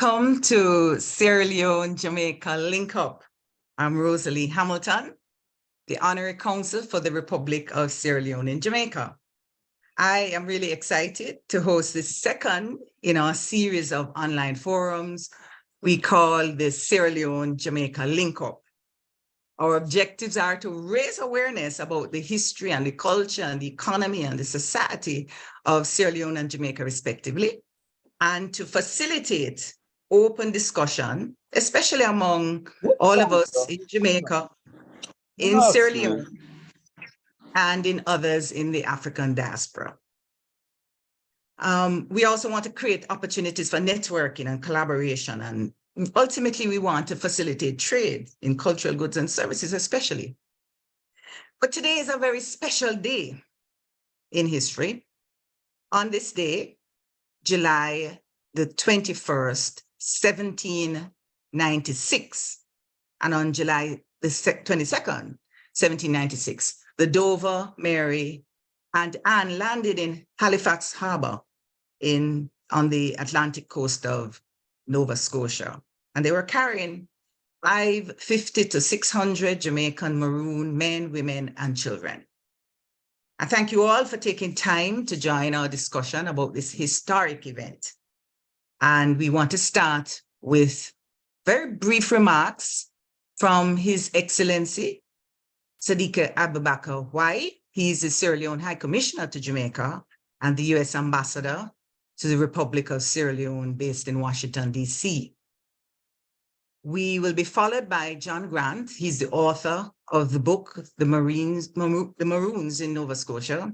Welcome to Sierra Leone, Jamaica LinkUp. I'm Rosalea Hamilton, the Honorary Consul for the Republic of Sierra Leone in Jamaica. I am really excited to host the second in our series of online forums we call the Sierra Leone Jamaica LinkUp. Our objectives are to raise awareness about the history and the culture and the economy and the society of Sierra Leone and Jamaica respectively, and to facilitate open discussion, especially among all of us in Jamaica, in Sierra Leone, and in others in the African diaspora. We also want to create opportunities for networking and collaboration, and ultimately we want to facilitate trade in cultural goods and services especially. But today is a very special day in history. On this day, July the 21st, 1796, and on July the 22nd, 1796, the Dover, Mary, and Anne landed in Halifax Harbor on the Atlantic coast of Nova Scotia. And they were carrying 550 to 600 Jamaican Maroon men, women, and children. I thank you all for taking time to join our discussion about this historic event. And we want to start with very brief remarks from His Excellency, Sidique Abou-Bakarr. Why? He's the Sierra Leone High Commissioner to Jamaica and the US Ambassador to the Republic of Sierra Leone based in Washington, DC. We will be followed by John Grant. He's the author of the book, The Maroons in Nova Scotia.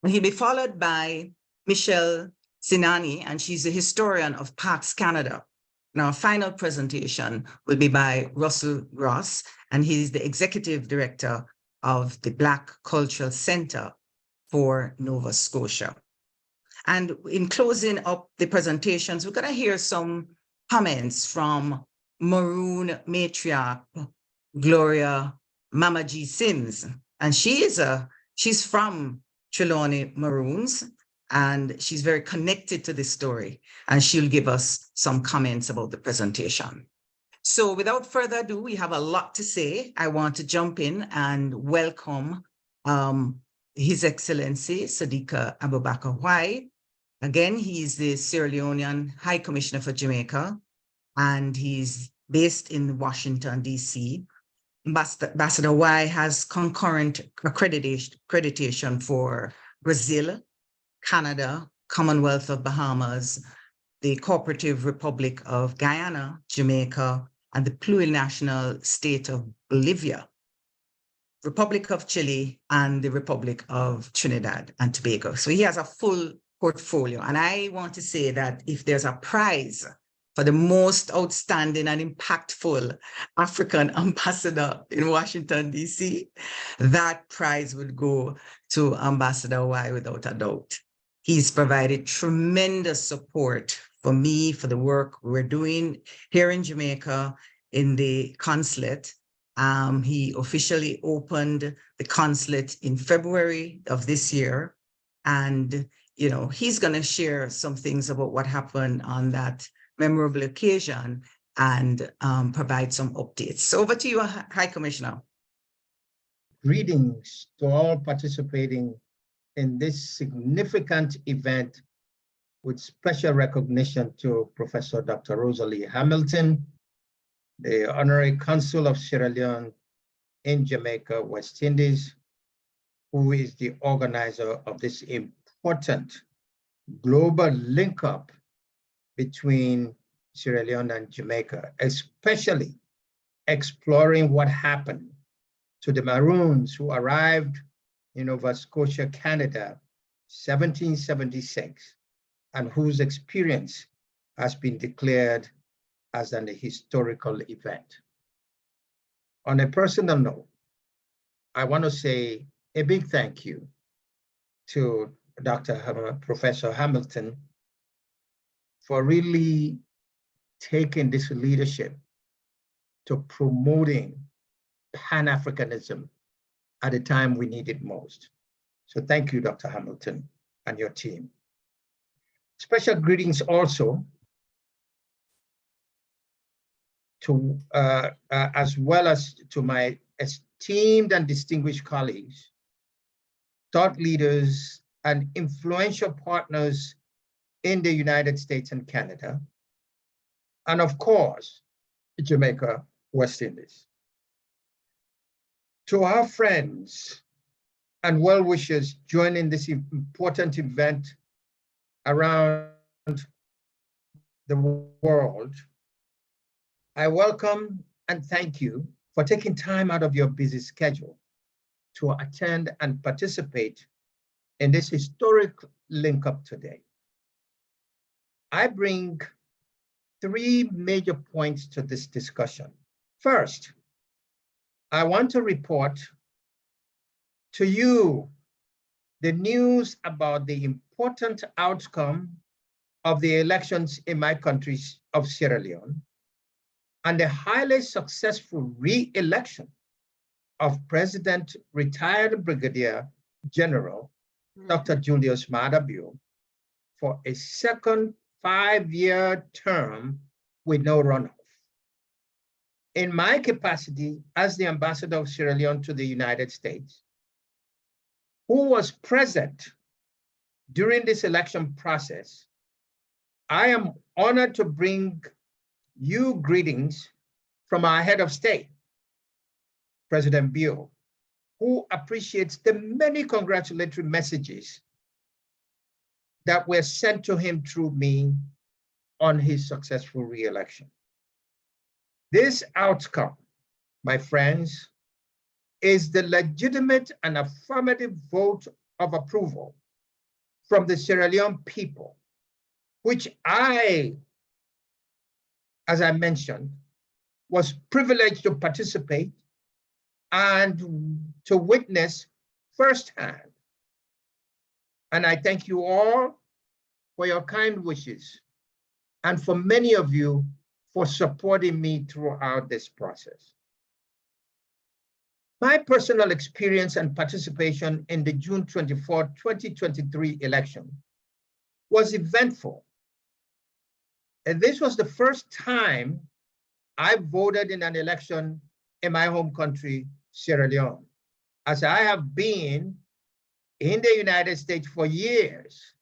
And he'll be followed by Michelle Cinanni, and she's a historian of Parks Canada. And our final presentation will be by Russell Grosse, and he's the executive director of the Black Cultural Center for Nova Scotia. And in closing up the presentations, we're going to hear some comments from Maroon matriarch Gloria Mama G. Sims. And she's from Trelawney Maroons, and she's very connected to this story. And she'll give us some comments about the presentation. So without further ado, we have a lot to say. I want to jump in and welcome His Excellency Sidique Abou-Bakarr. Why? Again, he's the Sierra Leonean High Commissioner for Jamaica, and he's based in Washington, DC. Ambassador Y has concurrent accreditation for Brazil, Canada, Commonwealth of Bahamas, the Cooperative Republic of Guyana, Jamaica, and the plurinational state of Bolivia, Republic of Chile, and the Republic of Trinidad and Tobago. So he has a full portfolio. And I want to say that if there's a prize for the most outstanding and impactful African ambassador in Washington, DC, that prize would go to Ambassador Y without a doubt. He's provided tremendous support for me, for the work we're doing here in Jamaica in the consulate. He officially opened the consulate in February of this year. And, you know, he's going to share some things about what happened on that memorable occasion and provide some updates. So over to you, High Commissioner. Greetings to all participating in this significant event, with special recognition to Professor Dr. Rosalea Hamilton, the Honorary Consul of Sierra Leone in Jamaica, West Indies, who is the organizer of this important global link-up between Sierra Leone and Jamaica, especially exploring what happened to the Maroons who arrived in Nova Scotia, Canada, 1776, and whose experience has been declared as an historical event. On a personal note, I want to say a big thank you to Professor Hamilton for really taking this leadership to promoting Pan-Africanism at a time we need it most. So thank you, Dr. Hamilton and your team. Special greetings also as well as to my esteemed and distinguished colleagues, thought leaders, and influential partners in the United States and Canada, and of course, Jamaica, West Indies. To our friends and well-wishers joining this important event around the world, I welcome and thank you for taking time out of your busy schedule to attend and participate in this historic link-up today. I bring three major points to this discussion. First, I want to report to you the news about the important outcome of the elections in my country of Sierra Leone and the highly successful re-election of President retired Brigadier General Dr. Julius Maada Bio for a second 5-year term with no runoff. In my capacity as the ambassador of Sierra Leone to the United States, who was present during this election process, I am honored to bring you greetings from our head of state, President Bio, who appreciates the many congratulatory messages that were sent to him through me on his successful re-election. This outcome, my friends, is the legitimate and affirmative vote of approval from the Sierra Leone people, which I, as I mentioned, was privileged to participate and to witness firsthand. And I thank you all for your kind wishes, and for many of you for supporting me throughout this process. My personal experience and participation in the June 24, 2023 election was eventful. And this was the first time I voted in an election in my home country, Sierra Leone, as I have been in the United States for years,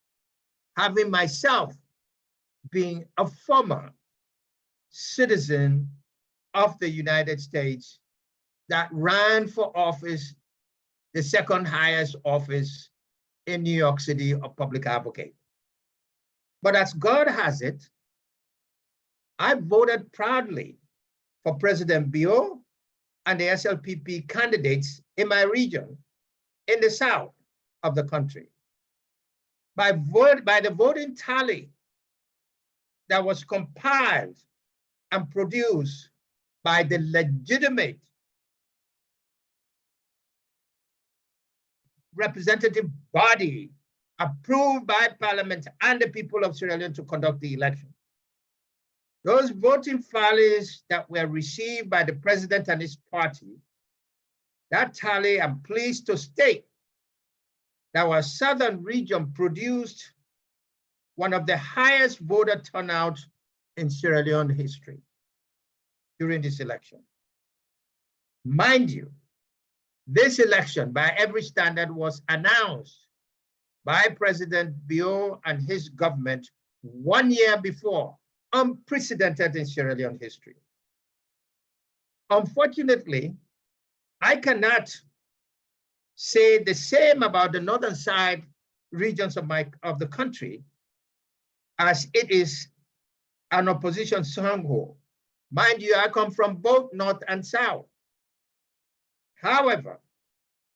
having myself been a former citizen of the United States that ran for office, the second highest office in New York City, a public advocate. But as God has it, I voted proudly for President Bio and the SLPP candidates in my region, in the south of the country. By the voting tally that was compiled and produced by the legitimate representative body approved by Parliament and the people of Sierra Leone to conduct the election. Those voting tallies that were received by the president and his party, that tally, I'm pleased to state, that our southern region produced one of the highest voter turnout in Sierra Leone history during this election. Mind you, this election, by every standard, was announced by President Bio and his government 1 year before, unprecedented in Sierra Leone history. Unfortunately, I cannot say the same about the northern side regions of the country, as it is an opposition stronghold. Mind you, I come from both north and south. However,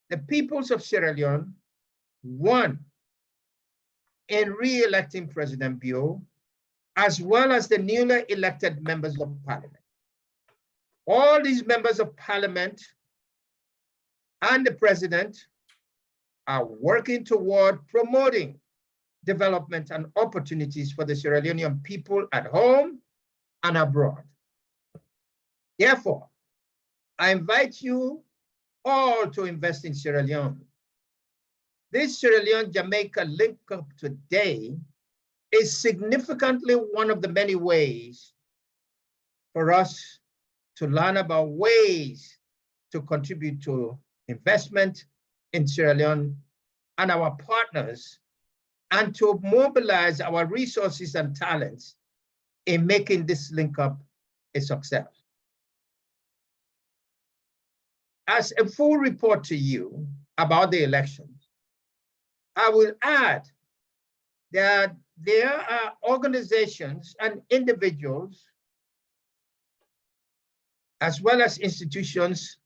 the peoples of Sierra Leone won in re-electing President Bio, as well as the newly elected members of parliament. All these members of parliament and the president are working toward promoting development and opportunities for the Sierra Leonean people at home and abroad. Therefore, I invite you all to invest in Sierra Leone. This Sierra Leone-Jamaica link-up today is significantly one of the many ways for us to learn about ways to contribute to investment in Sierra Leone and our partners, and to mobilize our resources and talents in making this link-up a success. As a full report to you about the elections, I will add that there are organizations and individuals, as well as institutions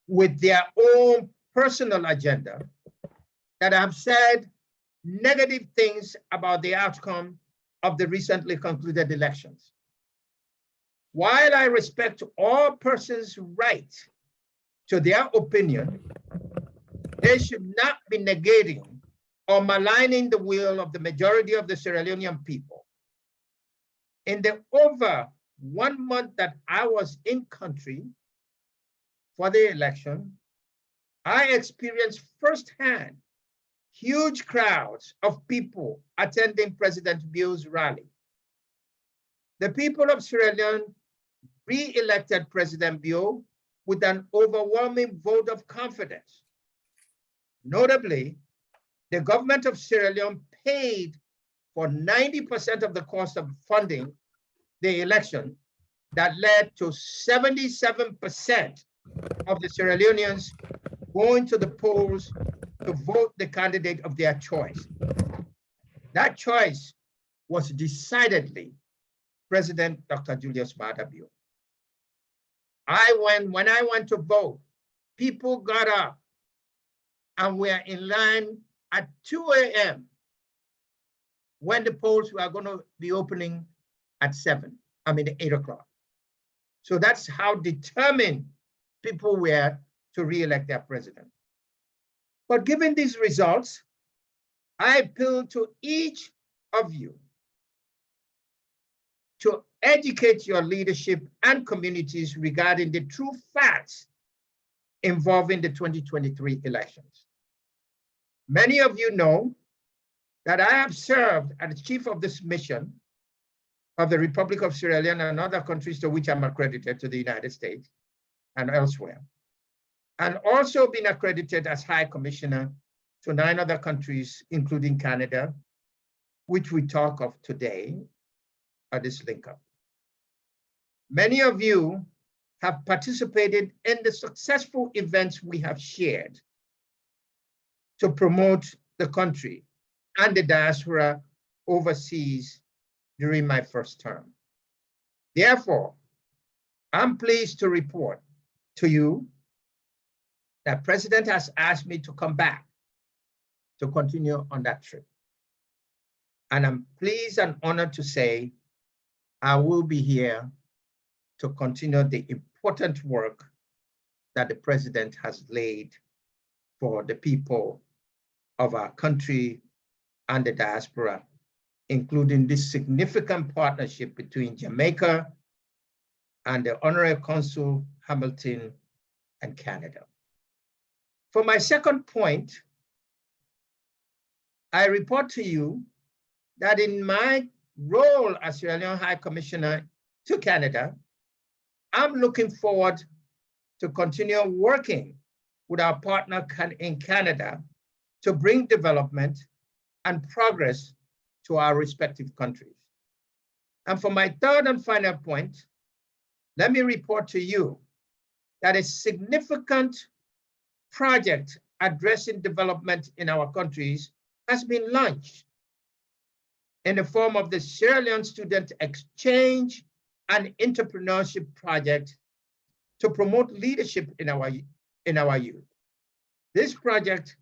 with their own personal agenda, that have said negative things about the outcome of the recently concluded elections. While I respect all persons' right to their opinion, they should not be negating or maligning the will of the majority of the Sierra Leonean people. In the over 1 month that I was in country for the election, I experienced firsthand huge crowds of people attending President Bio's rally. The people of Sierra Leone re-elected President Bio with an overwhelming vote of confidence. Notably, the government of Sierra Leone paid for 90% of the cost of funding the election, that led to 77% of the Sierra Leoneans going to the polls to vote the candidate of their choice. That choice was decidedly President Dr. Julius Maada Bio. When I went to vote, people got up and were in line at 2 a.m. when the polls were going to be opening at 8 o'clock. So that's how determined people were to re-elect their president. But given these results, I appeal to each of you to educate your leadership and communities regarding the true facts involving the 2023 elections. Many of you know that I have served as chief of this mission of the Republic of Sierra Leone and other countries to which I'm accredited, to the United States and elsewhere, and also been accredited as High Commissioner to 9 other countries, including Canada, which we talk of today at this link-up. Many of you have participated in the successful events we have shared to promote the country and the diaspora overseas during my first term. Therefore, I'm pleased to report to you that President has asked me to come back to continue on that trip. And I'm pleased and honored to say I will be here to continue the important work that the President has laid for the people of our country and the diaspora, including this significant partnership between Jamaica and the Honorary Consul Hamilton and Canada. For my second point, I report to you that in my role as Sierra Leone High Commissioner to Canada, I'm looking forward to continue working with our partner in Canada to bring development and progress to our respective countries. And for my third and final point, let me report to you that a significant project addressing development in our countries has been launched in the form of the Sierra Leone Student Exchange and Entrepreneurship Project to promote leadership in our youth. This project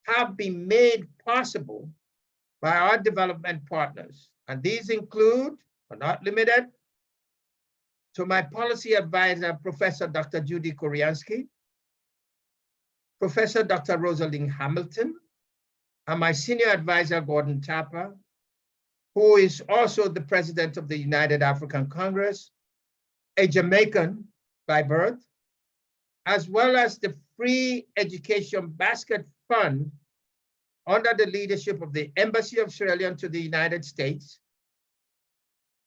have been made possible by our development partners, and these include, but not limited, to my policy advisor, Professor Dr. Judy Koriansky, Professor Dr. Rosalea Hamilton, and my senior advisor, Gordon Tapa, who is also the president of the United African Congress, a Jamaican by birth, as well as the Free Education Basket Fund under the leadership of the Embassy of Sierra Leone to the United States,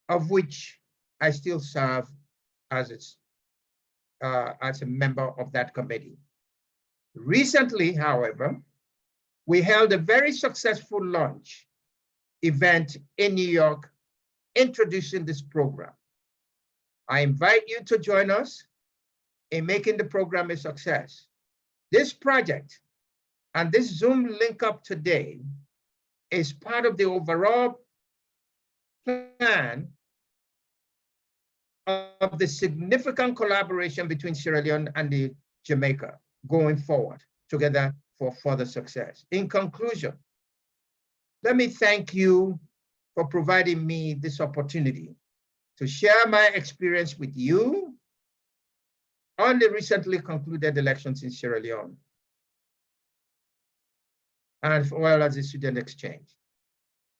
of which I still serve as its as a member of that committee. Recently, however, we held a very successful launch event in New York introducing this program. I invite you to join us in making the program a success. This project and this Zoom link up today is part of the overall plan of the significant collaboration between Sierra Leone and the Jamaica going forward together for further success. In conclusion, let me thank you for providing me this opportunity to share my experience with you on the recently concluded elections in Sierra Leone, as well as the student exchange.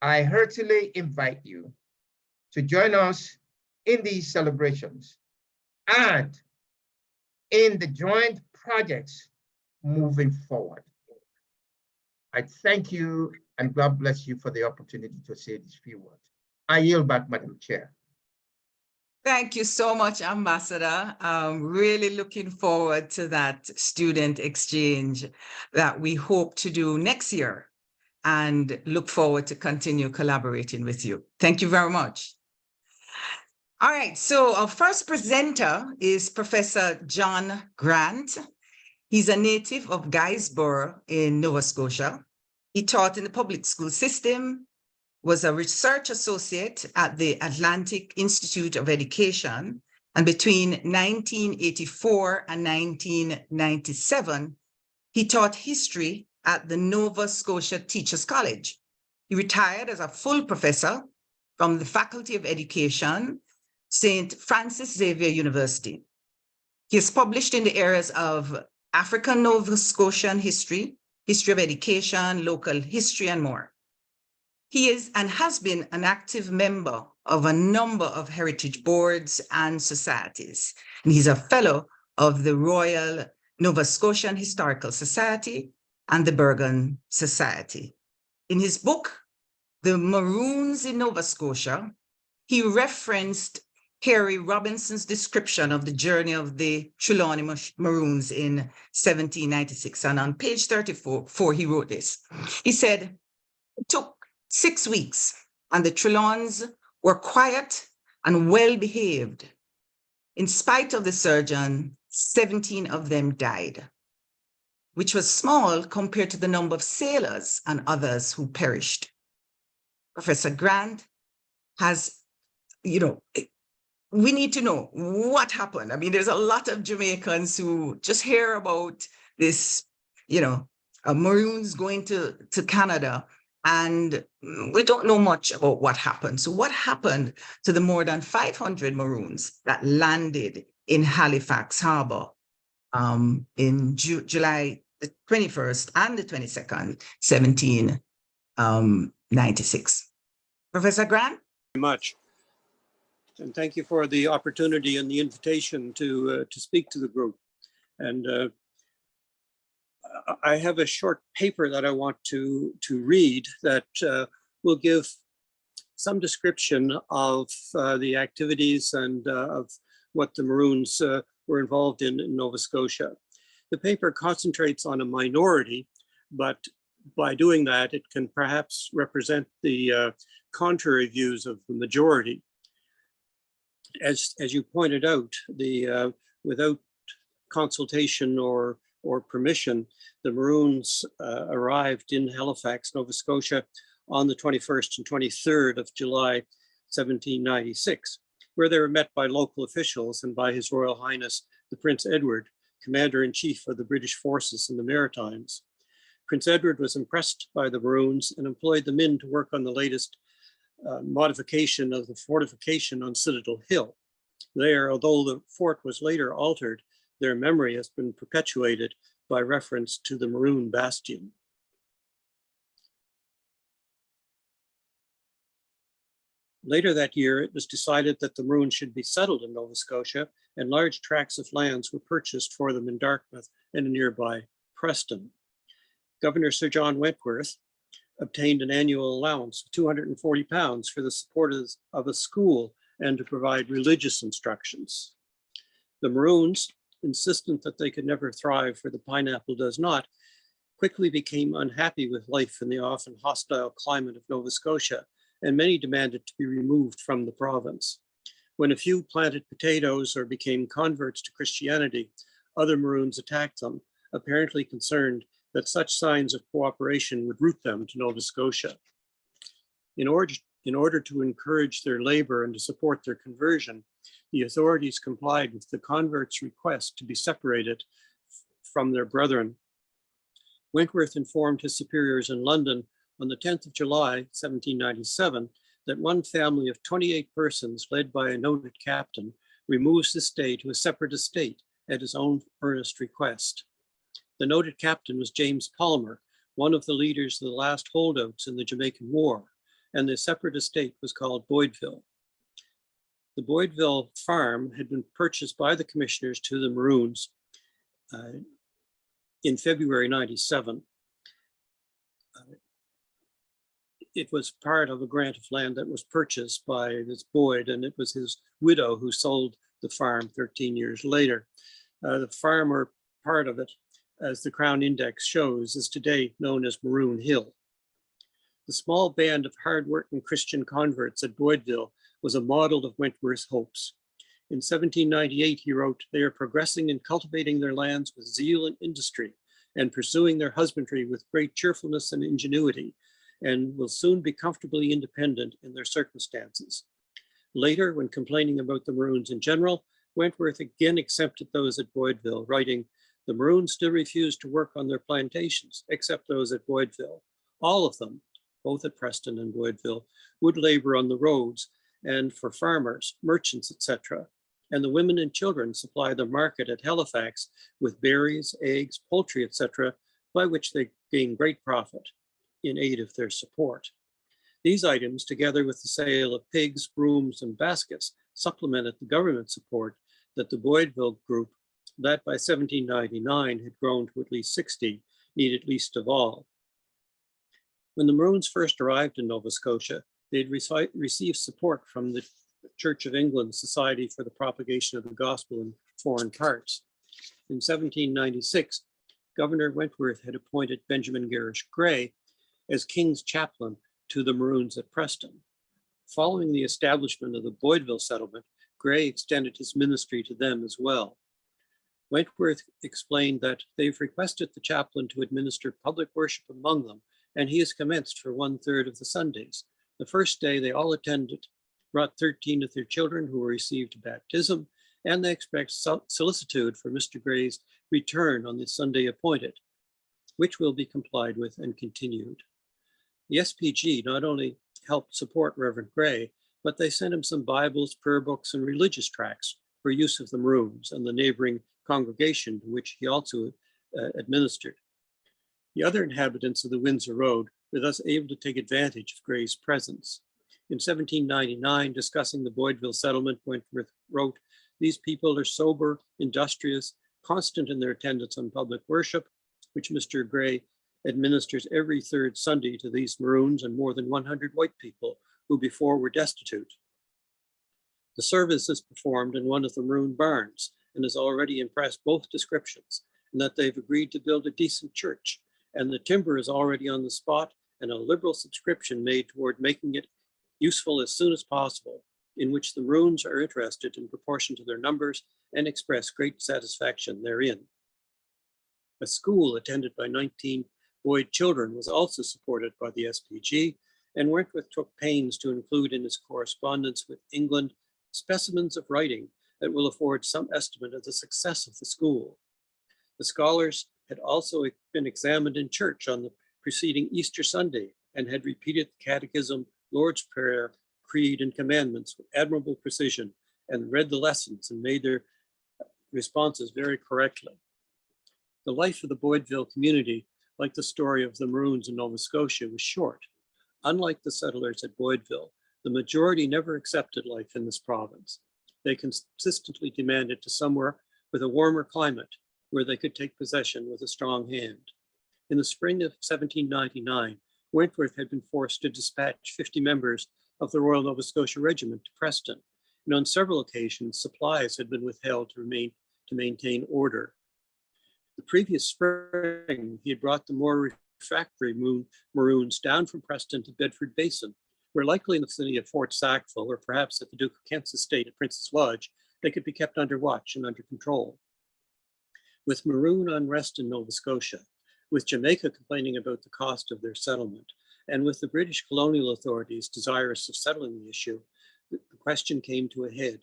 I heartily invite you to join us in these celebrations and in the joint projects moving forward. I thank you and God bless you for the opportunity to say these few words. I yield back, Madam Chair. Thank you so much, Ambassador. Really looking forward to that student exchange that we hope to do next year and look forward to continue collaborating with you. Thank you very much. All right, so our first presenter is Professor John Grant. He's a native of Guysborough in Nova Scotia. He taught in the public school system, was a research associate at the Atlantic Institute of Education, and between 1984 and 1997, he taught history at the Nova Scotia Teachers College. He retired as a full professor from the Faculty of Education, St. Francis Xavier University. He has published in the areas of African Nova Scotian history, history of education, local history, and more. He is and has been an active member of a number of heritage boards and societies. And he's a fellow of the Royal Nova Scotian Historical Society and the Bergen Society. In his book, The Maroons in Nova Scotia, he referenced Harry Robinson's description of the journey of the Trelawney Maroons in 1796. And on page 34, he wrote this. He said, it took 6 weeks and the Trelawns were quiet and well behaved. In spite of the surgeon, 17 of them died, which was small compared to the number of sailors and others who perished. Professor Grant has, we need to know what happened. I mean, there's a lot of Jamaicans who just hear about this, Maroons going to Canada, and we don't know much about what happened. So what happened to the more than 500 Maroons that landed in Halifax Harbor in July the 21st and the 22nd, 1796? Professor Grant? Very much. And thank you for the opportunity and the invitation to speak to the group. And I have a short paper that I want to read that will give some description of the activities and of what the Maroons were involved in Nova Scotia. The paper concentrates on a minority, but by doing that, it can perhaps represent the contrary views of the majority. As you pointed out, without consultation or permission, the Maroons arrived in Halifax, Nova Scotia on the 21st and 23rd of July, 1796, where they were met by local officials and by His Royal Highness, the Prince Edward, Commander-in-Chief of the British forces in the Maritimes. Prince Edward was impressed by the Maroons and employed them in to work on the latest modification of the fortification on Citadel Hill. There, although the fort was later altered, their memory has been perpetuated by reference to the Maroon Bastion. Later that year, it was decided that the Maroons should be settled in Nova Scotia, and large tracts of lands were purchased for them in Dartmouth and in nearby Preston. Governor Sir John Wentworth obtained an annual allowance of £240 for the support of a school and to provide religious instructions. The Maroons insistent that they could never thrive where the pineapple does not, quickly became unhappy with life in the often hostile climate of Nova Scotia, and many demanded to be removed from the province. When a few planted potatoes or became converts to Christianity, other Maroons attacked them, apparently concerned that such signs of cooperation would root them to Nova Scotia. In order to encourage their labor and to support their conversion, the authorities complied with the converts' request to be separated from their brethren. Wentworth informed his superiors in London on the 10th of July, 1797, that one family of 28 persons, led by a noted captain, removes this day to a separate estate at his own earnest request. The noted captain was James Palmer, one of the leaders of the last holdouts in the Jamaican War, and the separate estate was called Boydville. The Boydville farm had been purchased by the commissioners to the Maroons in February 97. It was part of a grant of land that was purchased by this Boyd, and it was his widow who sold the farm 13 years later. The farmer part of it, as the Crown Index shows, is today known as Maroon Hill. The small band of hard-working Christian converts at Boydville was a model of Wentworth's hopes. In 1798, he wrote, "They are progressing in cultivating their lands with zeal and industry, and pursuing their husbandry with great cheerfulness and ingenuity, and will soon be comfortably independent in their circumstances." Later, when complaining about the Maroons in general, Wentworth again exempted those at Boydville, writing, "The Maroons still refuse to work on their plantations, except those at Boydville. All of them, both at Preston and Boydville, would labor on the roads and for farmers, merchants, etc. And the women and children supply the market at Halifax with berries, eggs, poultry, etc., by which they gain great profit in aid of their support. These items, together with the sale of pigs, brooms, and baskets, supplemented the government support that the Boydville group, that by 1799 had grown to at least 60, needed least of all. When the Maroons first arrived in Nova Scotia, they had received support from the Church of England Society for the Propagation of the Gospel in Foreign Parts. In 1796, Governor Wentworth had appointed Benjamin Garish Gray as King's chaplain to the Maroons at Preston. Following the establishment of the Boydville settlement, Gray extended his ministry to them as well. Wentworth explained that they've requested the chaplain to administer public worship among them, and he has commenced for 1/3 of the Sundays. The first day they all attended, brought 13 of their children who received baptism, and they expressed solicitude for Mr. Gray's return on the Sunday appointed, which will be complied with and continued. The SPG not only helped support Reverend Gray, but they sent him some Bibles, prayer books, and religious tracts for use of the Maroons and the neighboring congregation to which he also administered. The other inhabitants of the Windsor Road were thus able to take advantage of Gray's presence. In 1799, discussing the Boydville settlement, Wentworth wrote, "These people are sober, industrious, constant in their attendance on public worship, which Mr. Gray administers every 3rd Sunday to these Maroons and more than 100 white people who before were destitute. The service is performed in one of the Maroon barns and has already impressed both descriptions, and that they've agreed to build a decent church, and the timber is already on the spot and a liberal subscription made toward making it useful as soon as possible, in which the Maroons are interested in proportion to their numbers and express great satisfaction therein." A school attended by 19 Boyd children was also supported by the SPG, and Wentworth took pains to include in his correspondence with England specimens of writing that will afford some estimate of the success of the school. The scholars had also been examined in church on the preceding Easter Sunday and had repeated the Catechism, Lord's Prayer, Creed, and Commandments with admirable precision, and read the lessons and made their responses very correctly. The life of the Boydville community, like the story of the Maroons in Nova Scotia, was short. Unlike the settlers at Boydville, the majority never accepted life in this province. They consistently demanded to somewhere with a warmer climate where they could take possession with a strong hand. In the spring of 1799, Wentworth had been forced to dispatch 50 members of the Royal Nova Scotia Regiment to Preston, and on several occasions, supplies had been withheld to to maintain order. The previous spring, he had brought the more refractory Maroons down from Preston to Bedford Basin, where likely in the vicinity of Fort Sackville, or perhaps at the Duke of Kent's estate at Princess Lodge, they could be kept under watch and under control. With Maroon unrest in Nova Scotia, with Jamaica complaining about the cost of their settlement, and with the British colonial authorities desirous of settling the issue, the question came to a head.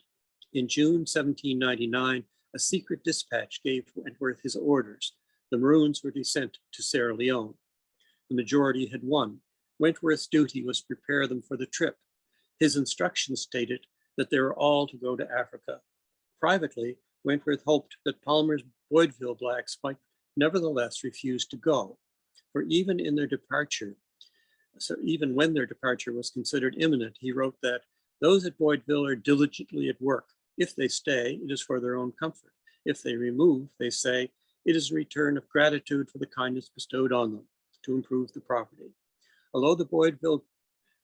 In June 1799, a secret dispatch gave Wentworth his orders. The Maroons were to be sent to Sierra Leone. The majority had won. Wentworth's duty was to prepare them for the trip. His instructions stated that they were all to go to Africa. Privately, Wentworth hoped that Palmer's Boydville blacks might nevertheless refuse to go, for even when their departure was considered imminent, he wrote that those at Boydville are diligently at work. If they stay, it is for their own comfort. If they remove, they say, it is a return of gratitude for the kindness bestowed on them to improve the property. Although the Boydville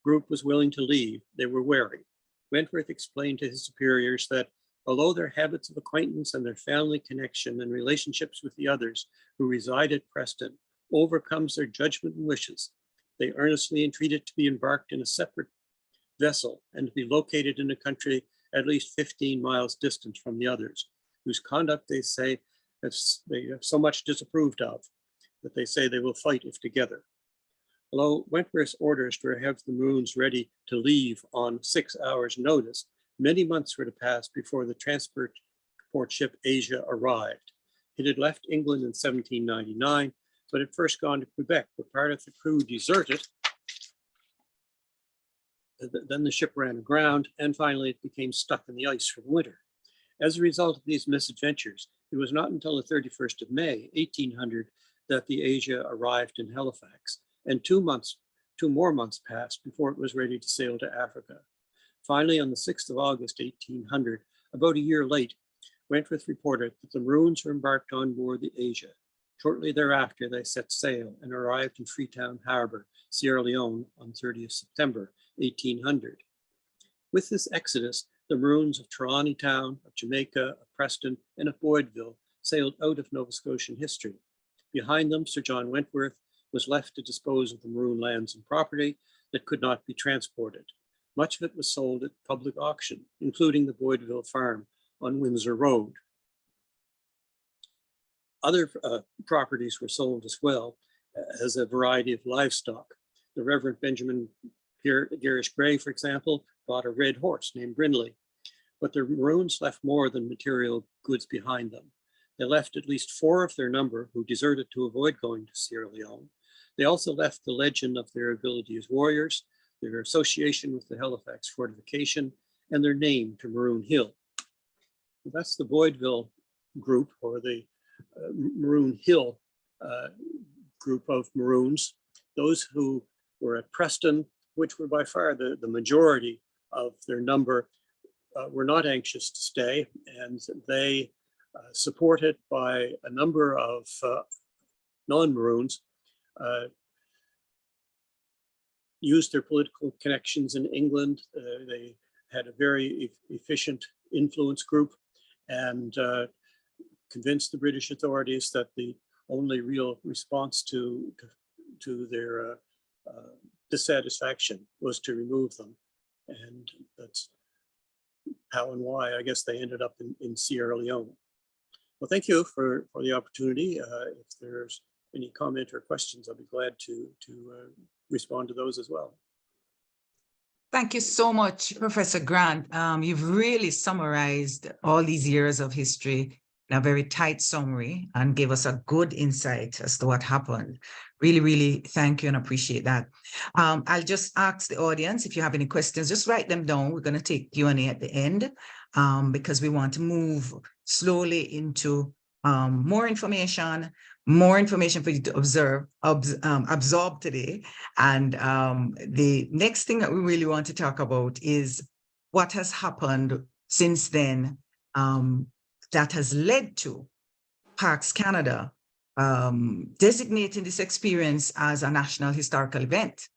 group was willing to leave, they were wary. Wentworth explained to his superiors that although their habits of acquaintance and their family connection and relationships with the others who reside at Preston overcomes their judgment and wishes, they earnestly entreated to be embarked in a separate vessel and to be located in a country at least 15 miles distant from the others, whose conduct they say they have so much disapproved of that they say they will fight if together. Although Wentworth's orders were to have the Maroons ready to leave on 6 hours' notice, many months were to pass before the transport ship Asia arrived. It had left England in 1799, but had first gone to Quebec, where part of the crew deserted. Then the ship ran aground, and finally it became stuck in the ice for the winter. As a result of these misadventures, it was not until the 31st of May, 1800, that the Asia arrived in Halifax, and 2 more months passed before it was ready to sail to Africa. Finally, on the 6th of August, 1800, about a year late, Wentworth reported that the Maroons were embarked on board the Asia. Shortly thereafter, they set sail and arrived in Freetown Harbor, Sierra Leone, on 30th September, 1800. With this exodus, the Maroons of Trelawney Town, of Jamaica, of Preston, and of Boydville sailed out of Nova Scotian history. Behind them, Sir John Wentworth was left to dispose of the Maroon lands and property that could not be transported. Much of it was sold at public auction, including the Boydville farm on Windsor Road. Other properties were sold as well as a variety of livestock. The Reverend Benjamin Garish Gray, for example, bought a red horse named Brindley. But the Maroons left more than material goods behind them. They left at least 4 of their number who deserted to avoid going to Sierra Leone. They also left the legend of their ability as warriors, their association with the Halifax fortification, and their name to Maroon Hill. That's the Boydville group, or the Maroon Hill group of Maroons. Those who were at Preston, which were by far the majority of their number, were not anxious to stay, and they, supported by a number of non-Maroons, used their political connections in England. They had a very efficient influence group and convinced the British authorities that the only real response to their dissatisfaction was to remove them. And that's how and why, I guess, they ended up in Sierra Leone. Well, thank you for the opportunity. If there's any comment or questions, I'll be glad to respond to those as well. Thank you so much, Professor Grant. You've really summarized all these years of history in a very tight summary and gave us a good insight as to what happened. Really, really thank you and appreciate that. I'll just ask the audience, if you have any questions, just write them down. We're going to take Q&A at the end because we want to move slowly into more information for you to absorb today. And the next thing that we really want to talk about is what has happened since then that has led to Parks Canada designating this experience as a national historical event.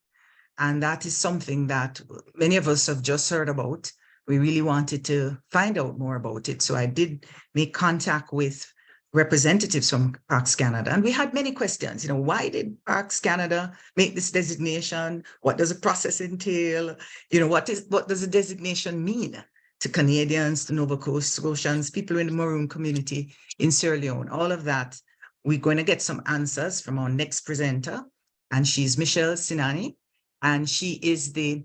And that is something that many of us have just heard about, we really wanted to find out more about it. So I did make contact with representatives from Parks Canada, and we had many questions. Why did Parks Canada make this designation? What does the process entail? What does the designation mean to Canadians, to Nova Scotians, people in the Maroon community in Sierra Leone? All of that, we're going to get some answers from our next presenter, and she's Michelle Cinanni, and she is the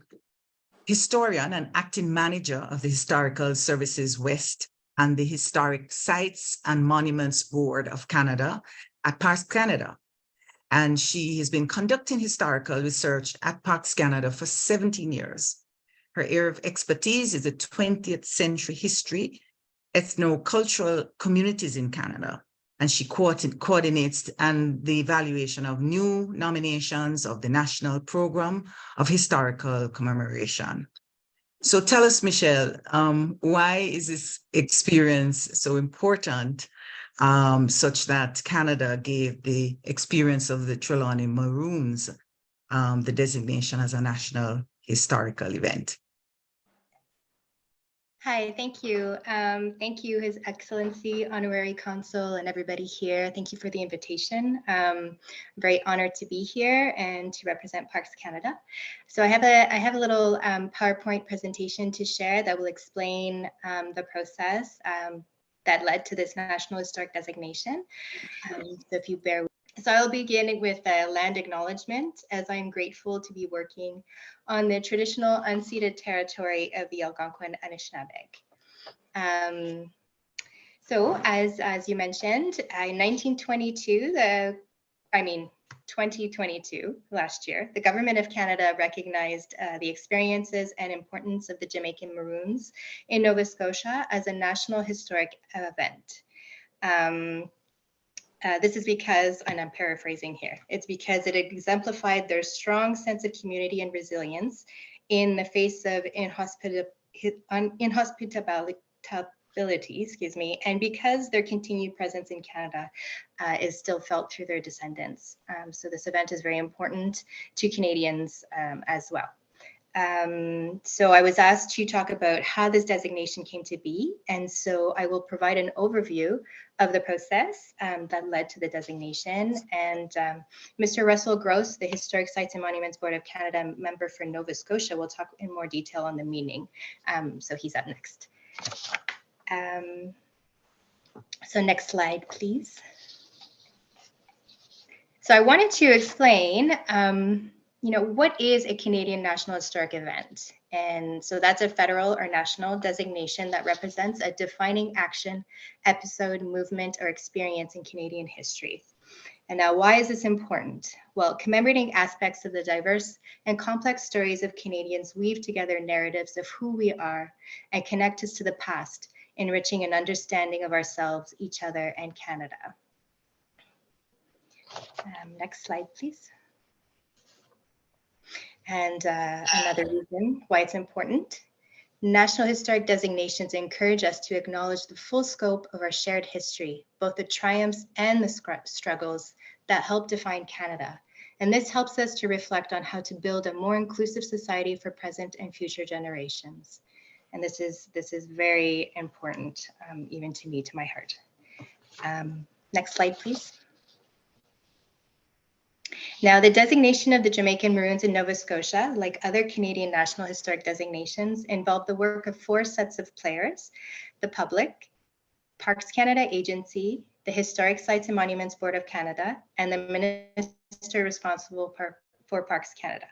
historian and acting manager of the Historical Services West and the Historic Sites and Monuments Board of Canada at Parks Canada. And she has been conducting historical research at Parks Canada for 17 years. Her area of expertise is the 20th century history, ethno-cultural communities in Canada. And she coordinates and the evaluation of new nominations of the National Program of Historical Commemoration. So tell us, Michelle, why is this experience so important, such that Canada gave the experience of the Trelawney Maroons the designation as a national historical event? Hi, thank you. Thank you, His Excellency, Honorary Consul, and everybody here. Thank you for the invitation. I'm very honored to be here and to represent Parks Canada. So I have a little PowerPoint presentation to share that will explain the process that led to this National Historic Designation. So if you bear with me. So I'll begin with a land acknowledgement, as I'm grateful to be working on the traditional unceded territory of the Algonquin Anishinaabe. So as you mentioned, in 2022, last year, the Government of Canada recognized the experiences and importance of the Jamaican Maroons in Nova Scotia as a national historic event. This is because, and I'm paraphrasing here, it's because it exemplified their strong sense of community and resilience in the face of inhospitability, and because their continued presence in Canada is still felt through their descendants. So this event is very important to Canadians as well. So I was asked to talk about how this designation came to be, and so I will provide an overview of the process that led to the designation. And Mr. Russell Grosse, the Historic Sites and Monuments Board of Canada member for Nova Scotia, will talk in more detail on the meaning. So he's up next. So next slide, please. So I wanted to explain what is a Canadian National Historic Event? And so that's a federal or national designation that represents a defining action, episode, movement, or experience in Canadian history. And now, why is this important? Well, commemorating aspects of the diverse and complex stories of Canadians weave together narratives of who we are and connect us to the past, enriching an understanding of ourselves, each other, and Canada. Next slide, please. And another reason why it's important. National historic designations encourage us to acknowledge the full scope of our shared history, both the triumphs and the struggles that help define Canada. And this helps us to reflect on how to build a more inclusive society for present and future generations. And this is very important, even to me, to my heart. Next slide, please. Now, the designation of the Jamaican Maroons in Nova Scotia, like other Canadian National Historic designations, involved the work of 4 sets of players: the public, Parks Canada Agency, the Historic Sites and Monuments Board of Canada, and the minister responsible for Parks Canada.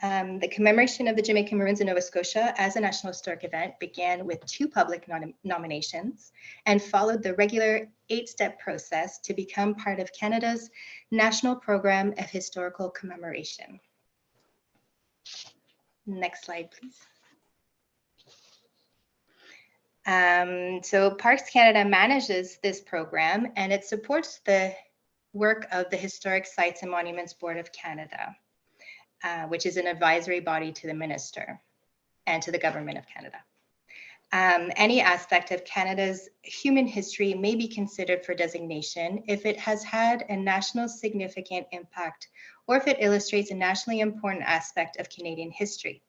The commemoration of the Jamaican Maroons in Nova Scotia as a National Historic event began with 2 public nominations and followed the regular 8-step process to become part of Canada's National Program of Historical Commemoration. Next slide, please. So Parks Canada manages this program, and it supports the work of the Historic Sites and Monuments Board of Canada, which is an advisory body to the minister and to the Government of Canada. Any aspect of Canada's human history may be considered for designation if it has had a national significant impact or if it illustrates a nationally important aspect of Canadian history.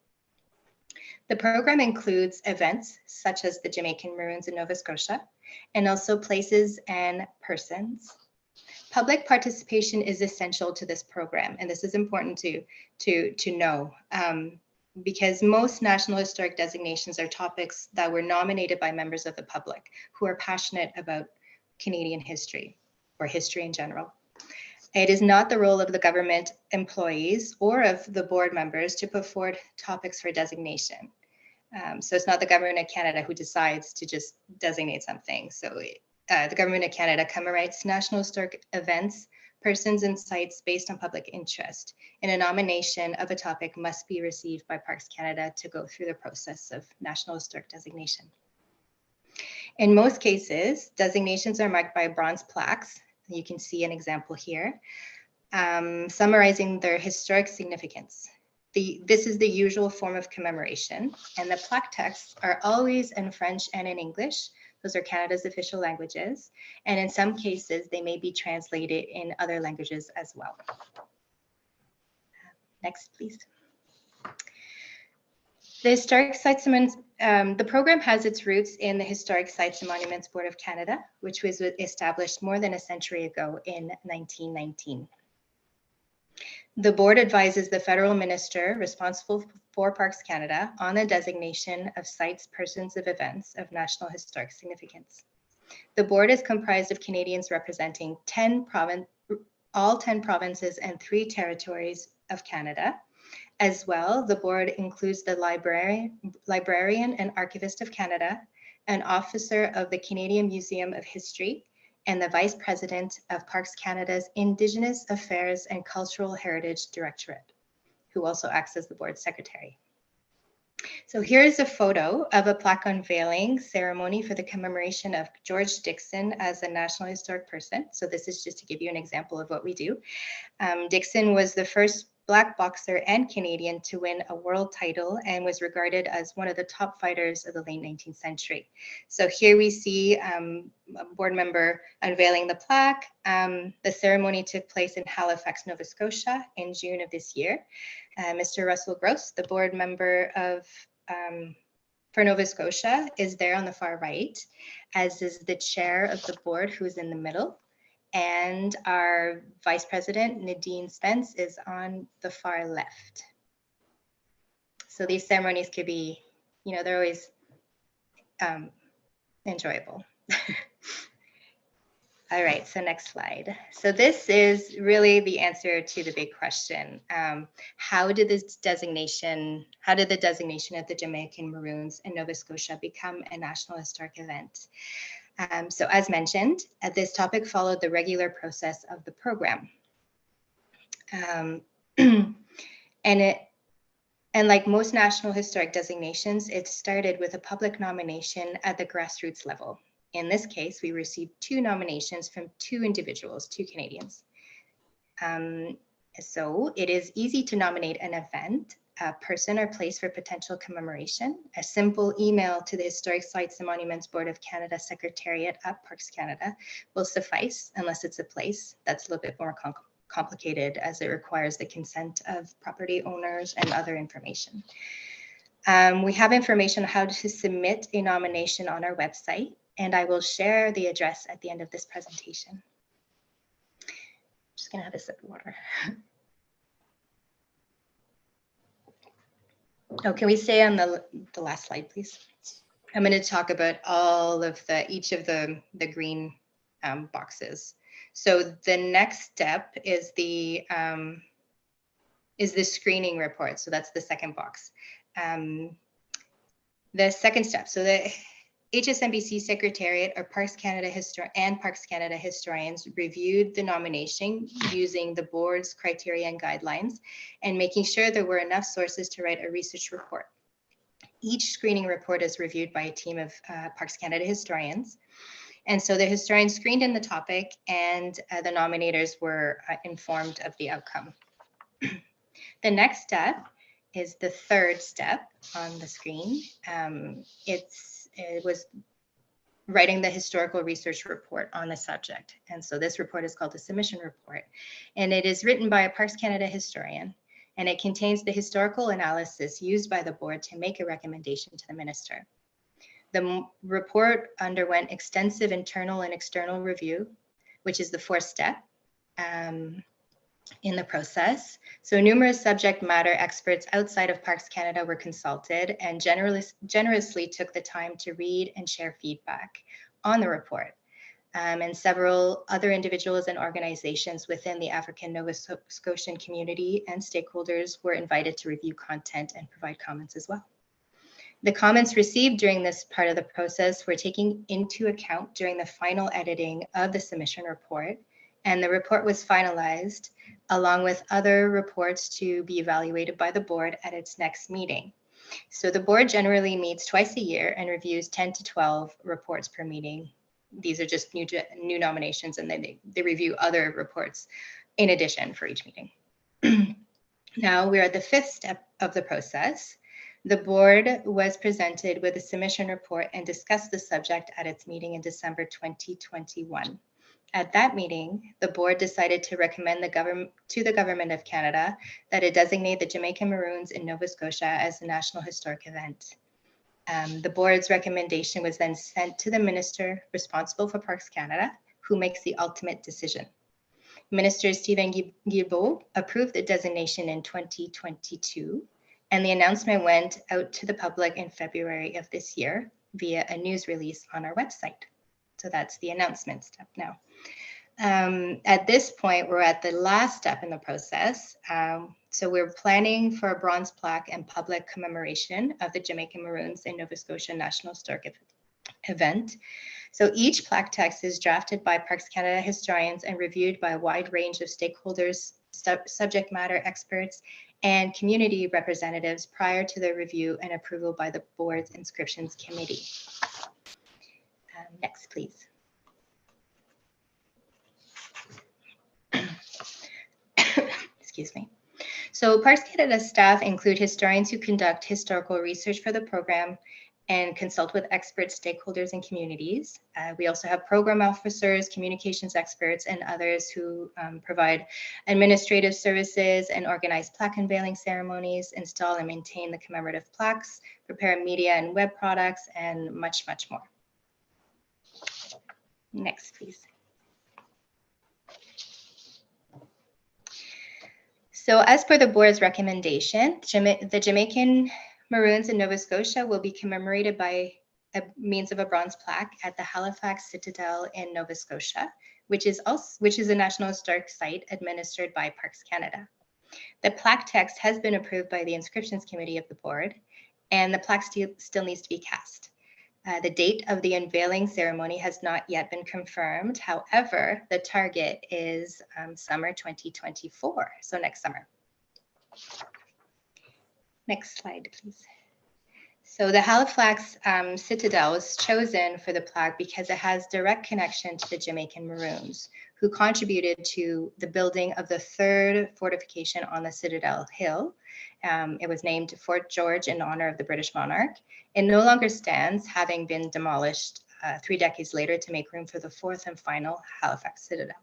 The program includes events such as the Jamaican Maroons in Nova Scotia, and also places and persons. Public participation is essential to this program, and this is important to know because most National Historic designations are topics that were nominated by members of the public who are passionate about Canadian history or history in general. It is not the role of the government employees or of the board members to put forward topics for designation. So it's not the government of Canada who decides to just designate something. So the government of Canada commemorates National Historic events, persons, and sites based on public interest. And a nomination of a topic must be received by Parks Canada to go through the process of National Historic designation. In most cases, designations are marked by bronze plaques. You can see an example here, summarizing their historic significance. This is the usual form of commemoration, and the plaque texts are always in French and in English. Those are Canada's official languages, and in some cases, they may be translated in other languages as well. Next, please. The Historic Sites and the program has its roots in the Historic Sites and Monuments Board of Canada, which was established more than a century ago in 1919. The board advises the federal minister responsible for Parks Canada on the designation of sites, persons, of events of national historic significance. The board is comprised of Canadians representing all 10 provinces and 3 territories of Canada. As well, the board includes the librarian and archivist of Canada, an officer of the Canadian Museum of History, and the Vice President of Parks Canada's Indigenous Affairs and Cultural Heritage Directorate, who also acts as the board secretary. So here's a photo of a plaque unveiling ceremony for the commemoration of George Dixon as a National Historic Person. So this is just to give you an example of what we do. Dixon was the first Black boxer and Canadian to win a world title and was regarded as one of the top fighters of the late 19th century. So here we see a board member unveiling the plaque. The ceremony took place in Halifax, Nova Scotia in June of this year. Mr. Russell Grosse, the board member for Nova Scotia, is there on the far right, as is the chair of the board, who is in the middle. And our Vice President, Nadine Spence, is on the far left. So these ceremonies could be, they're always enjoyable. All right, so next slide. So this is really the answer to the big question. How did the designation of the Jamaican Maroons in Nova Scotia become a National Historic event? So as mentioned, this topic followed the regular process of the program. And like most National Historic designations, it started with a public nomination at the grassroots level. In this case, we received 2 nominations from 2 individuals, 2 Canadians. So it is easy to nominate an event, a person or place for potential commemoration. A simple email to the Historic Sites and Monuments Board of Canada Secretariat at Parks Canada will suffice, unless it's a place that's a little bit more complicated, as it requires the consent of property owners and other information. We have information on how to submit a nomination on our website, and I will share the address at the end of this presentation. Just gonna have a sip of water. Oh, can we stay on the last slide, please? I'm going to talk about all of each of the green boxes. So the next step is the screening report. So that's the second box. The second step. So the HSMBC Secretariat or Parks Canada historians reviewed the nomination using the board's criteria and guidelines and making sure there were enough sources to write a research report. Each screening report is reviewed by a team of Parks Canada historians. And so the historians screened in the topic, and the nominators were informed of the outcome. The next step is the third step on the screen. It was writing the historical research report on the subject. And so this report is called the submission report. And it is written by a Parks Canada historian. and it contains the historical analysis used by the board to make a recommendation to the minister. The report underwent extensive internal and external review, which is the fourth step in the process. So numerous subject matter experts outside of Parks Canada were consulted and generously took the time to read and share feedback on the report. And several other individuals and organizations within the African Nova Scotian community and stakeholders were invited to review content and provide comments as well. The comments received during this part of the process were taken into account during the final editing of the submission report, and the report was finalized along with other reports to be evaluated by the board at its next meeting. So the board generally meets twice a year and reviews 10 to 12 reports per meeting. These are just new nominations, and then they review other reports in addition for each meeting. Now we're at the fifth step of the process. The board was presented with a submission report and discussed the subject at its meeting in December 2021. At that meeting, the board decided to recommend to the Government of Canada that it designate the Jamaican Maroons in Nova Scotia as a National Historic Event. The board's recommendation was then sent to the minister responsible for Parks Canada, who makes the ultimate decision. Minister Stephen Guilbeault approved the designation in 2022, and the announcement went out to the public in February of this year via a news release on our website. So that's the announcement step now. At this point, we're at the last step in the process. So we're planning for a bronze plaque and public commemoration of the Jamaican Maroons in Nova Scotia National Historic Event. So each plaque text is drafted by Parks Canada historians and reviewed by a wide range of stakeholders, subject matter experts, and community representatives prior to the review and approval by the board's inscriptions committee. Next, please. Excuse me. So Parks Canada staff include historians who conduct historical research for the program and consult with experts, stakeholders, and communities. We also have program officers, communications experts, and others who provide administrative services and organize plaque unveiling ceremonies, install and maintain the commemorative plaques, prepare media and web products, and much, much more. Next, please. So as per the board's recommendation, the Jamaican Maroons in Nova Scotia will be commemorated by a means of a bronze plaque at the Halifax Citadel in Nova Scotia, which is a National Historic Site administered by Parks Canada. The plaque text has been approved by the inscriptions committee of the board, and the plaque still needs to be cast. The date of the unveiling ceremony has not yet been confirmed. However, the target is summer 2024, so next summer. Next slide, please. So the Halifax Citadel was chosen for the plaque because it has direct connection to the Jamaican Maroons, who contributed to the building of the third fortification on the Citadel Hill. It was named Fort George in honor of the British monarch. It no longer stands, having been demolished 3 decades later to make room for the fourth and final Halifax Citadel.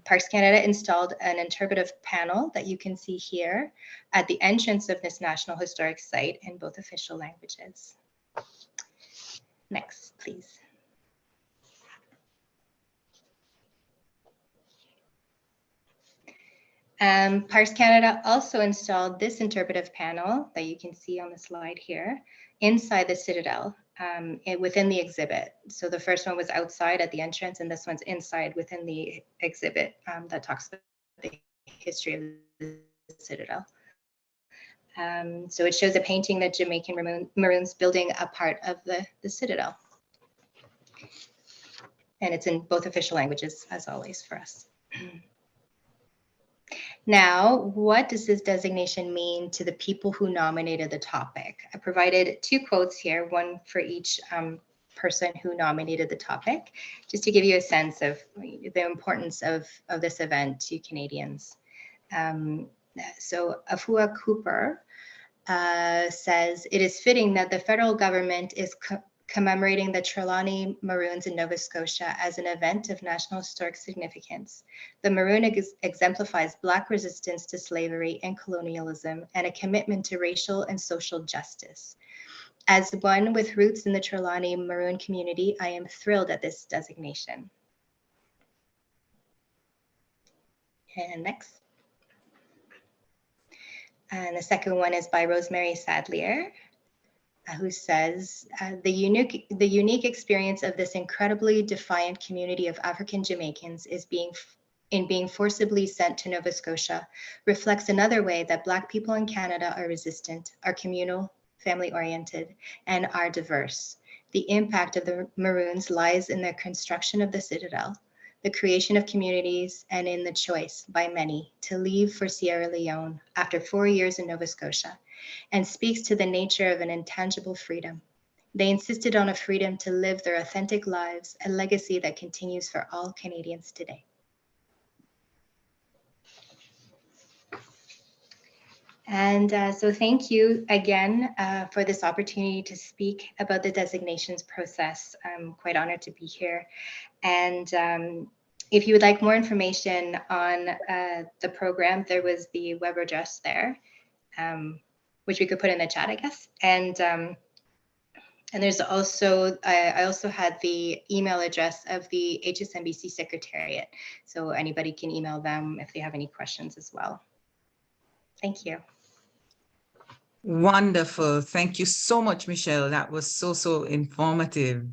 Parks Canada installed an interpretive panel that you can see here at the entrance of this National Historic Site in both official languages. Next, please. Parks Canada also installed this interpretive panel that you can see on the slide here inside the Citadel within the exhibit. So the first one was outside at the entrance, and this one's inside within the exhibit that talks about the history of the Citadel. So it shows a painting that Jamaican Maroons building a part of the Citadel. And it's in both official languages, as always, for us. Now, what does this designation mean to the people who nominated the topic? I provided 2 quotes here, one for each person who nominated the topic, just to give you a sense of the importance of this event to Canadians. So Afua Cooper says, "It is fitting that the federal government is commemorating the Trelawney Maroons in Nova Scotia as an event of national historic significance. The Maroon exemplifies Black resistance to slavery and colonialism and a commitment to racial and social justice. As one with roots in the Trelawney Maroon community, I am thrilled at this designation. And next. And the second one is by Rosemary Sadlier, who says, the unique experience of this incredibly defiant community of African Jamaicans is being forcibly sent to Nova Scotia reflects another way that Black people in Canada are resistant, are communal, family-oriented, and are diverse. The impact of the Maroons lies in their construction of the citadel, the creation of communities, and in the choice by many to leave for Sierra Leone after 4 years in Nova Scotia, and speaks to the nature of an intangible freedom. They insisted on a freedom to live their authentic lives, a legacy that continues for all Canadians today. And so thank you again for this opportunity to speak about the designations process. I'm quite honored to be here. And if you would like more information on the program, there was the web address there, which we could put in the chat, I guess. And there's also, I also had the email address of the HSMBC Secretariat. So anybody can email them if they have any questions as well. Thank you. Wonderful. Thank you so much, Michelle. That was so informative.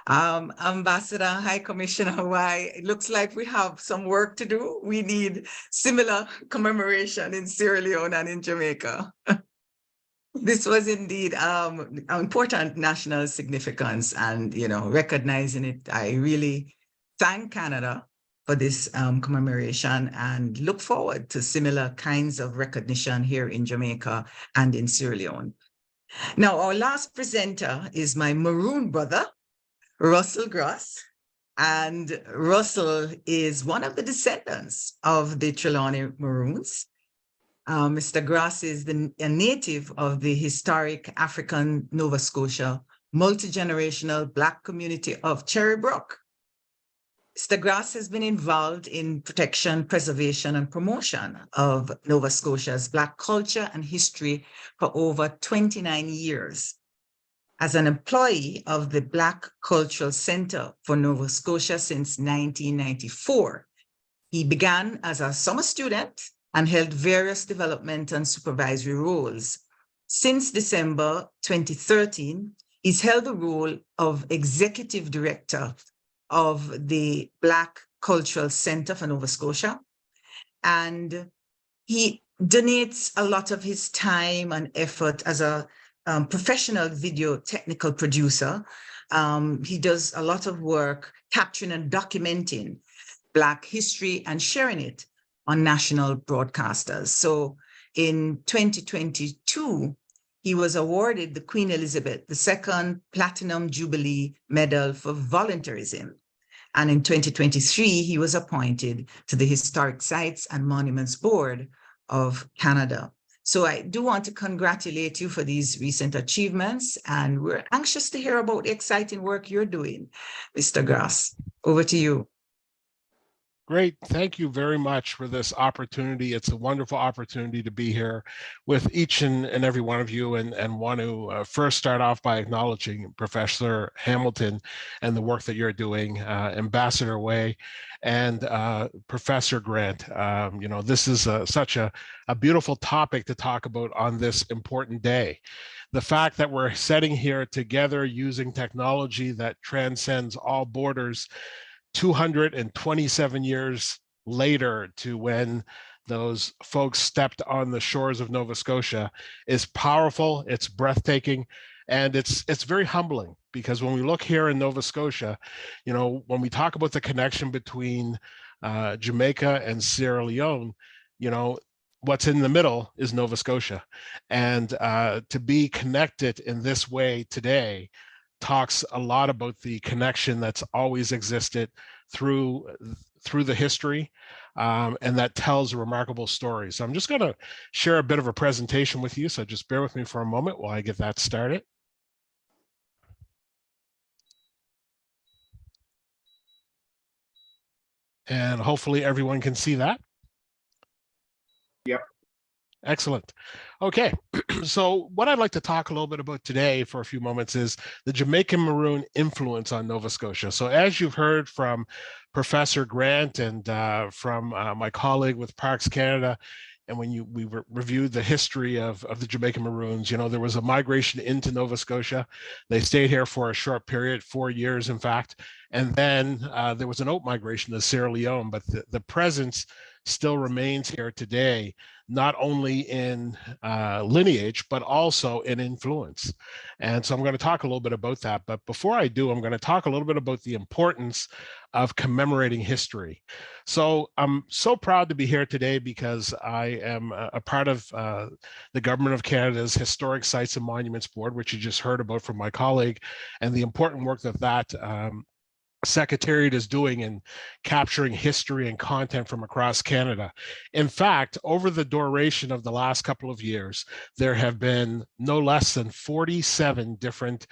Ambassador, High Commissioner, why it looks like we have some work to do. We need similar commemoration in Sierra Leone and in Jamaica. This was indeed important national significance, and recognizing it. I really thank Canada for this commemoration and look forward to similar kinds of recognition here in Jamaica and in Sierra Leone. Now, our last presenter is my Maroon brother, Russell Grosse. And Russell is one of the descendants of the Trelawney Maroons. Mr. Grosse is a native of the historic African Nova Scotia multi-generational Black community of Cherrybrook. Mr. Grosse has been involved in protection, preservation, and promotion of Nova Scotia's Black culture and history for over 29 years. As an employee of the Black Cultural Center for Nova Scotia since 1994, he began as a summer student and held various development and supervisory roles. Since December 2013, he's held the role of Executive Director of the Black Cultural Center for Nova Scotia. And he donates a lot of his time and effort as a professional video technical producer. He does a lot of work capturing and documenting Black history and sharing it on national broadcasters. So in 2022, he was awarded the Queen Elizabeth II Platinum Jubilee Medal for volunteerism. And in 2023, he was appointed to the Historic Sites and Monuments Board of Canada. So I do want to congratulate you for these recent achievements, and we're anxious to hear about the exciting work you're doing, Mr. Grosse. Over to you. Great. Thank you very much for this opportunity. It's a wonderful opportunity to be here with each and every one of you, and want to first start off by acknowledging Professor Hamilton and the work that you're doing, Ambassador Way, and Professor Grant. This is such a beautiful topic to talk about on this important day. The fact that we're sitting here together using technology that transcends all borders 227 years later to when those folks stepped on the shores of Nova Scotia is powerful, it's breathtaking, and it's very humbling, because when we look here in Nova Scotia, when we talk about the connection between Jamaica and Sierra Leone, what's in the middle is Nova Scotia. And to be connected in this way today talks a lot about the connection that's always existed through the history, and that tells a remarkable story. So I'm just going to share a bit of a presentation with you, so just bear with me for a moment while I get that started. And hopefully everyone can see that. Yep. Excellent. Okay, so what I'd like to talk a little bit about today for a few moments is the Jamaican Maroon influence on Nova Scotia. So as you've heard from Professor Grant and from my colleague with Parks Canada, and when we reviewed the history of the Jamaican Maroons, you know, there was a migration into Nova Scotia. They stayed here for a short period, 4 years, in fact. And then there was an out migration to Sierra Leone, but the presence still remains here today, not only in lineage, but also in influence. And so I'm going to talk a little bit about that. But before I do, I'm going to talk a little bit about the importance of commemorating history. So I'm so proud to be here today because I am a part of the Government of Canada's Historic Sites and Monuments Board, which you just heard about from my colleague, and the important work that Secretariat is doing in capturing history and content from across Canada. In fact, over the duration of the last couple of years, there have been no less than 47 different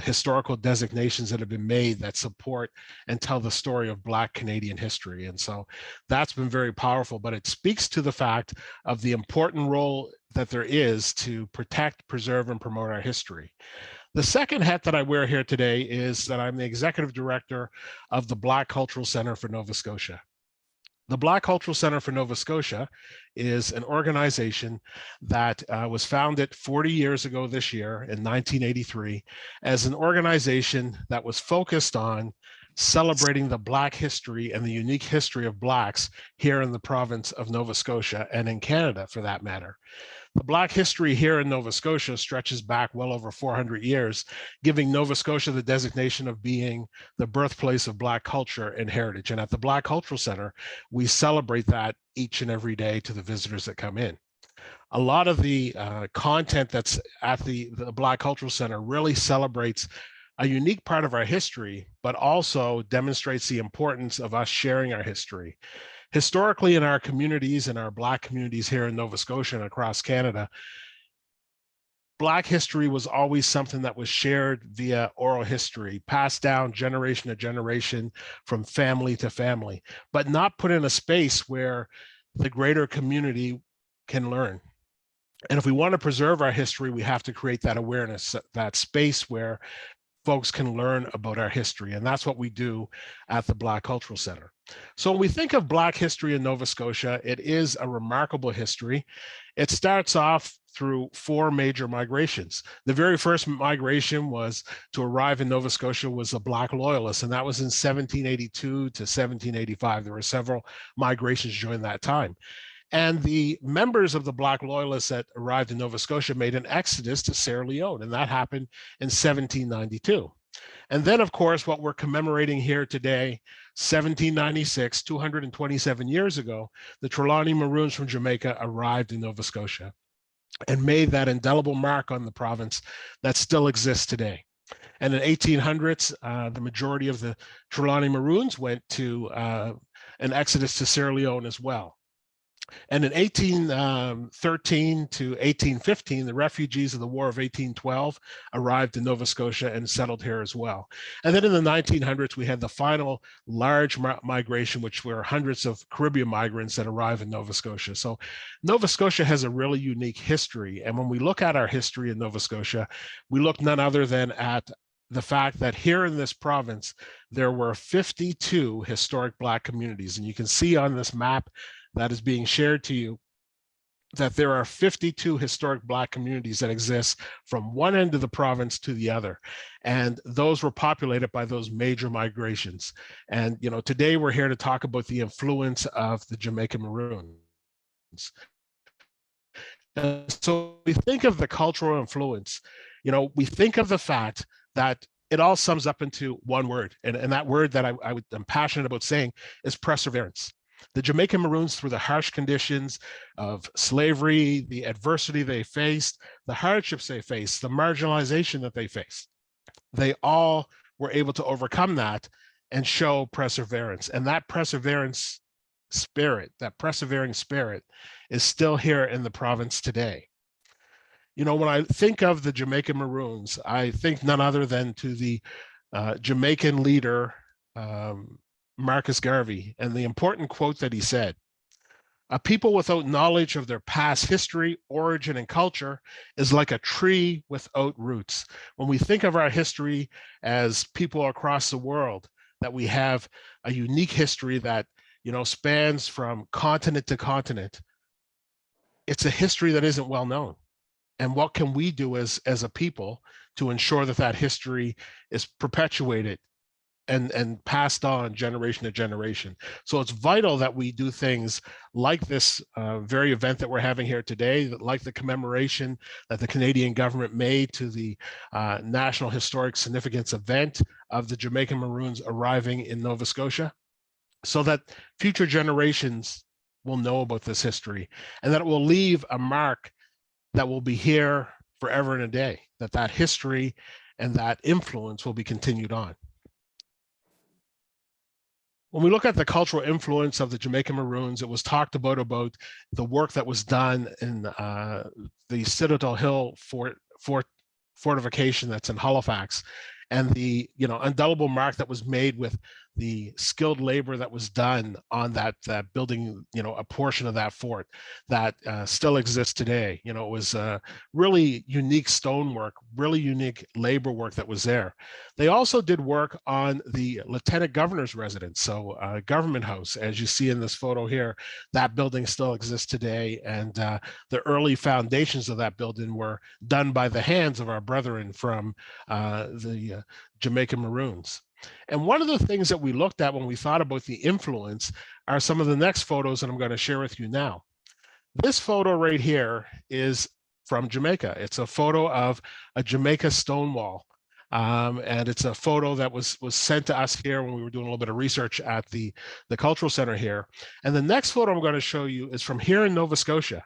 historical designations that have been made that support and tell the story of Black Canadian history. And so that's been very powerful, but it speaks to the fact of the important role that there is to protect, preserve, and promote our history. The second hat that I wear here today is that I'm the executive director of the Black Cultural Center for Nova Scotia. The Black Cultural Center for Nova Scotia is an organization that was founded 40 years ago this year in 1983 as an organization that was focused on celebrating the Black history and the unique history of Blacks here in the province of Nova Scotia and in Canada for that matter. The Black history here in Nova Scotia stretches back well over 400 years, giving Nova Scotia the designation of being the birthplace of Black culture and heritage. And at the Black Cultural Center, we celebrate that each and every day to the visitors that come in. A lot of the content that's at the Black Cultural Center really celebrates a unique part of our history, but also demonstrates the importance of us sharing our history. Historically, in our communities, in our Black communities here in Nova Scotia and across Canada, Black history was always something that was shared via oral history, passed down generation to generation from family to family, but not put in a space where the greater community can learn. And if we want to preserve our history, we have to create that awareness, that space where folks can learn about our history. And that's what we do at the Black Cultural Center. So when we think of Black history in Nova Scotia, it is a remarkable history. It starts off through 4 major migrations. The very first migration was to arrive in Nova Scotia was the Black Loyalists, and that was in 1782 to 1785. There were several migrations during that time. And the members of the Black Loyalists that arrived in Nova Scotia made an exodus to Sierra Leone, and that happened in 1792. And then, of course, what we're commemorating here today, 1796, 227 years ago, the Trelawney Maroons from Jamaica arrived in Nova Scotia and made that indelible mark on the province that still exists today. And in 1800s, the majority of the Trelawney Maroons went to an exodus to Sierra Leone as well. And in 1813 to 1815, the refugees of the War of 1812 arrived in Nova Scotia and settled here as well. And then in the 1900s, we had the final large migration, which were hundreds of Caribbean migrants that arrived in Nova Scotia. So Nova Scotia has a really unique history. And when we look at our history in Nova Scotia, we look none other than at the fact that here in this province, there were 52 historic Black communities. And you can see on this map that is being shared to you that there are 52 historic Black communities that exist from one end of the province to the other. And those were populated by those major migrations. And, you know, today we're here to talk about the influence of the Jamaican Maroons. And so we think of the cultural influence, you know, we think of the fact that it all sums up into one word. And that word that I'm passionate about saying is perseverance. The Jamaican Maroons, through the harsh conditions of slavery, the adversity they faced, the hardships they faced, the marginalization that they faced, they all were able to overcome that and show perseverance. And that perseverance spirit, that persevering spirit is still here in the province today. You know, when I think of the Jamaican Maroons, I think none other than to the Jamaican leader, Marcus Garvey and the important quote that he said. A people without knowledge of their past history, origin, and culture is like a tree without roots. When we think of our history as people across the world, that we have a unique history that, you know, spans from continent to continent, it's a history that isn't well known. And what can we do as a people to ensure that that history is perpetuated and passed on generation to generation? So it's vital that we do things like this very event that we're having here today, like the commemoration that the Canadian government made to the National Historic Significance event of the Jamaican Maroons arriving in Nova Scotia, so that future generations will know about this history and that it will leave a mark that will be here forever and a day, that that history and that influence will be continued on. When we look at the cultural influence of the Jamaican Maroons, it was talked about the work that was done in the Citadel Hill fortification that's in Halifax, and the, you know, indelible mark that was made with the skilled labor that was done on that building, you know, a portion of that fort that still exists today. You know, it was really unique stonework, really unique labor work that was there. They also did work on the Lieutenant Governor's residence, so Government House, as you see in this photo here. That building still exists today, and the early foundations of that building were done by the hands of our brethren from the Jamaican Maroons. And one of the things that we looked at when we thought about the influence are some of the next photos that I'm going to share with you now. This photo right here is from Jamaica. It's a photo of a Jamaica stone wall. And it's a photo that was sent to us here when we were doing a little bit of research at the Cultural Center here. And the next photo I'm going to show you is from here in Nova Scotia.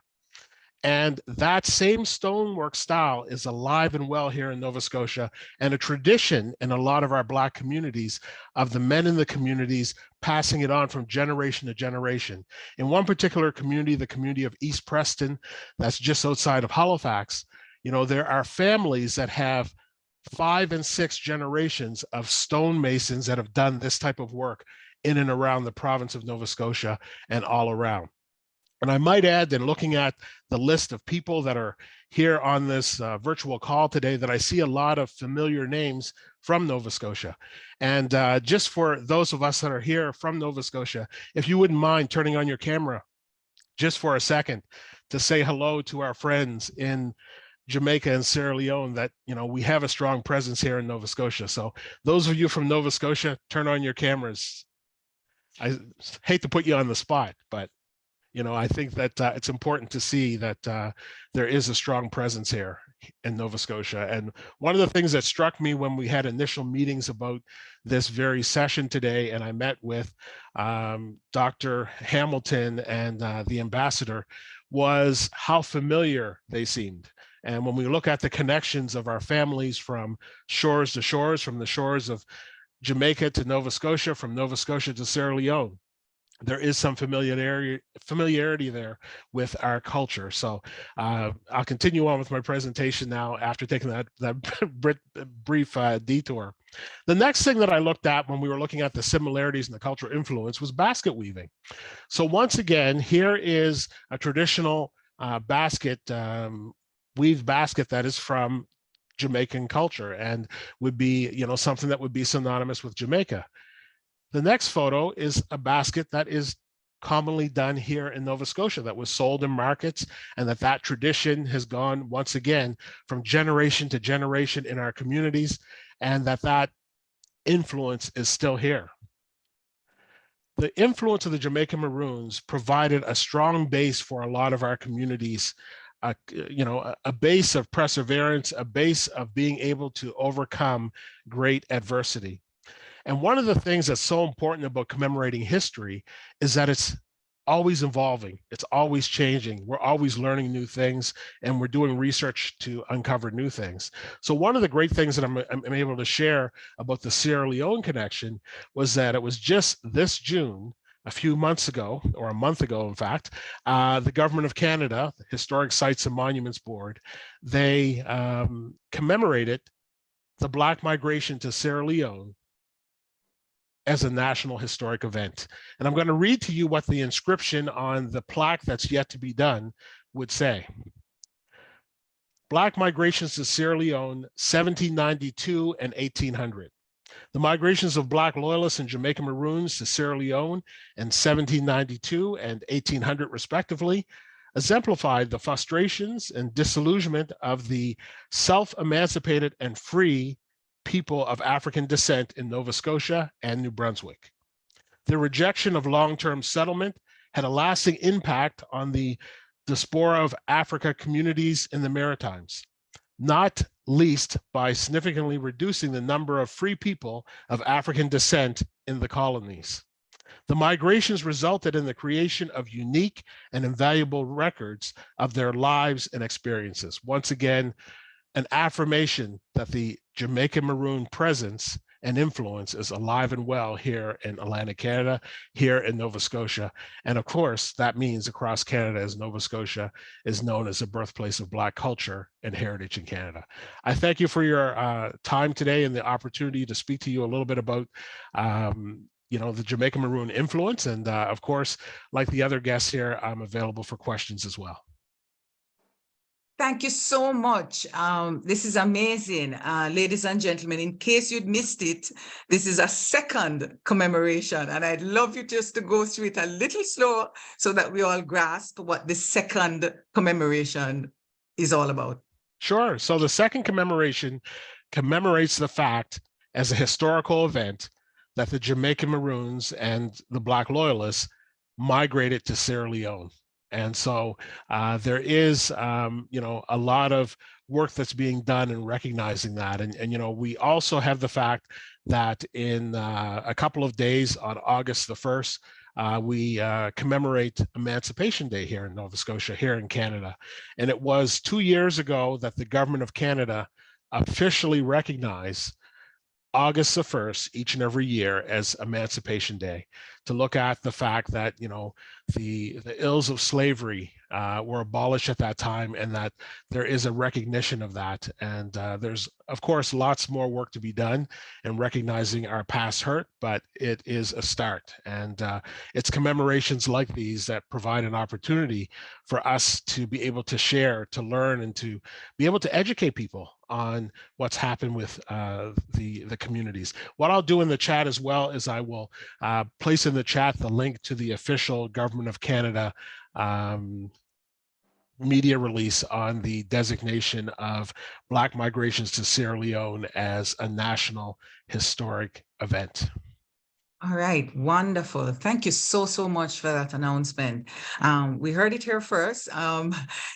And that same stonework style is alive and well here in Nova Scotia, and a tradition in a lot of our Black communities of the men in the communities passing it on from generation to generation. In one particular community, the community of East Preston, that's just outside of Halifax, you know, there are families that have 5 and 6 generations of stonemasons that have done this type of work in and around the province of Nova Scotia and all around. And I might add that looking at the list of people that are here on this virtual call today, that I see a lot of familiar names from Nova Scotia. And just for those of us that are here from Nova Scotia, if you wouldn't mind turning on your camera just for a second to say hello to our friends in Jamaica and Sierra Leone, that, you know, we have a strong presence here in Nova Scotia. So those of you from Nova Scotia, turn on your cameras. I hate to put you on the spot, but you know, I think that it's important to see that there is a strong presence here in Nova Scotia. And one of the things that struck me when we had initial meetings about this very session today, and I met with Dr. Hamilton and the ambassador, was how familiar they seemed. And when we look at the connections of our families from shores to shores, from the shores of Jamaica to Nova Scotia, from Nova Scotia to Sierra Leone, there is some familiarity there with our culture. So I'll continue on with my presentation now after taking that brief detour. The next thing that I looked at when we were looking at the similarities and the cultural influence was basket weaving. So once again, here is a traditional basket, weaved basket that is from Jamaican culture and would be, you know, something that would be synonymous with Jamaica. The next photo is a basket that is commonly done here in Nova Scotia, that was sold in markets, and that tradition has gone once again from generation to generation in our communities, and that influence is still here. The influence of the Jamaican Maroons provided a strong base for a lot of our communities, you know, a base of perseverance, a base of being able to overcome great adversity. And one of the things that's so important about commemorating history is that it's always evolving. It's always changing. We're always learning new things, and we're doing research to uncover new things. So one of the great things that I'm able to share about the Sierra Leone connection was that it was just this June, a few months ago, or a month ago, in fact, the Government of Canada, the Historic Sites and Monuments Board, they commemorated the Black migration to Sierra Leone as a national historic event. And I'm going to read to you what the inscription on the plaque that's yet to be done would say. Black migrations to Sierra Leone, 1792 and 1800. The migrations of Black loyalists and Jamaican Maroons to Sierra Leone in 1792 and 1800 respectively exemplified the frustrations and disillusionment of the self-emancipated and free people of African descent in Nova Scotia and New Brunswick. Their rejection of long-term settlement had a lasting impact on the diaspora of Africa communities in the Maritimes, not least by significantly reducing the number of free people of African descent in the colonies. The migrations resulted in the creation of unique and invaluable records of their lives and experiences. Once again, an affirmation that the Jamaican Maroon presence and influence is alive and well here in Atlantic Canada, here in Nova Scotia. And of course, that means across Canada, as Nova Scotia is known as the birthplace of Black culture and heritage in Canada. I thank you for your time today and the opportunity to speak to you a little bit about the Jamaican Maroon influence. And of course, like the other guests here, I'm available for questions as well. Thank you so much. This is amazing. Ladies and gentlemen, in case you'd missed it, this is a second commemoration, and I'd love you just to go through it a little slower so that we all grasp what the second commemoration is all about. Sure. So the second commemoration commemorates the fact as a historical event that the Jamaican Maroons and the Black Loyalists migrated to Sierra Leone. And so there is, a lot of work that's being done in recognizing that. And we also have the fact that in a couple of days on August the 1st, we commemorate Emancipation Day here in Nova Scotia, here in Canada. And it was 2 years ago that the government of Canada officially recognized August the 1st, each and every year, as Emancipation Day, to look at the fact that, the ills of slavery were abolished at that time, and that there is a recognition of that. And there's, of course, lots more work to be done in recognizing our past hurt, but it is a start. And it's commemorations like these that provide an opportunity for us to be able to share, to learn, and to be able to educate people on what's happened with the communities. What I'll do in the chat as well is I will place in the chat the link to the official Government of Canada media release on the designation of Black migrations to Sierra Leone as a national historic event. All right, wonderful. Thank you so much for that announcement. We heard it here first.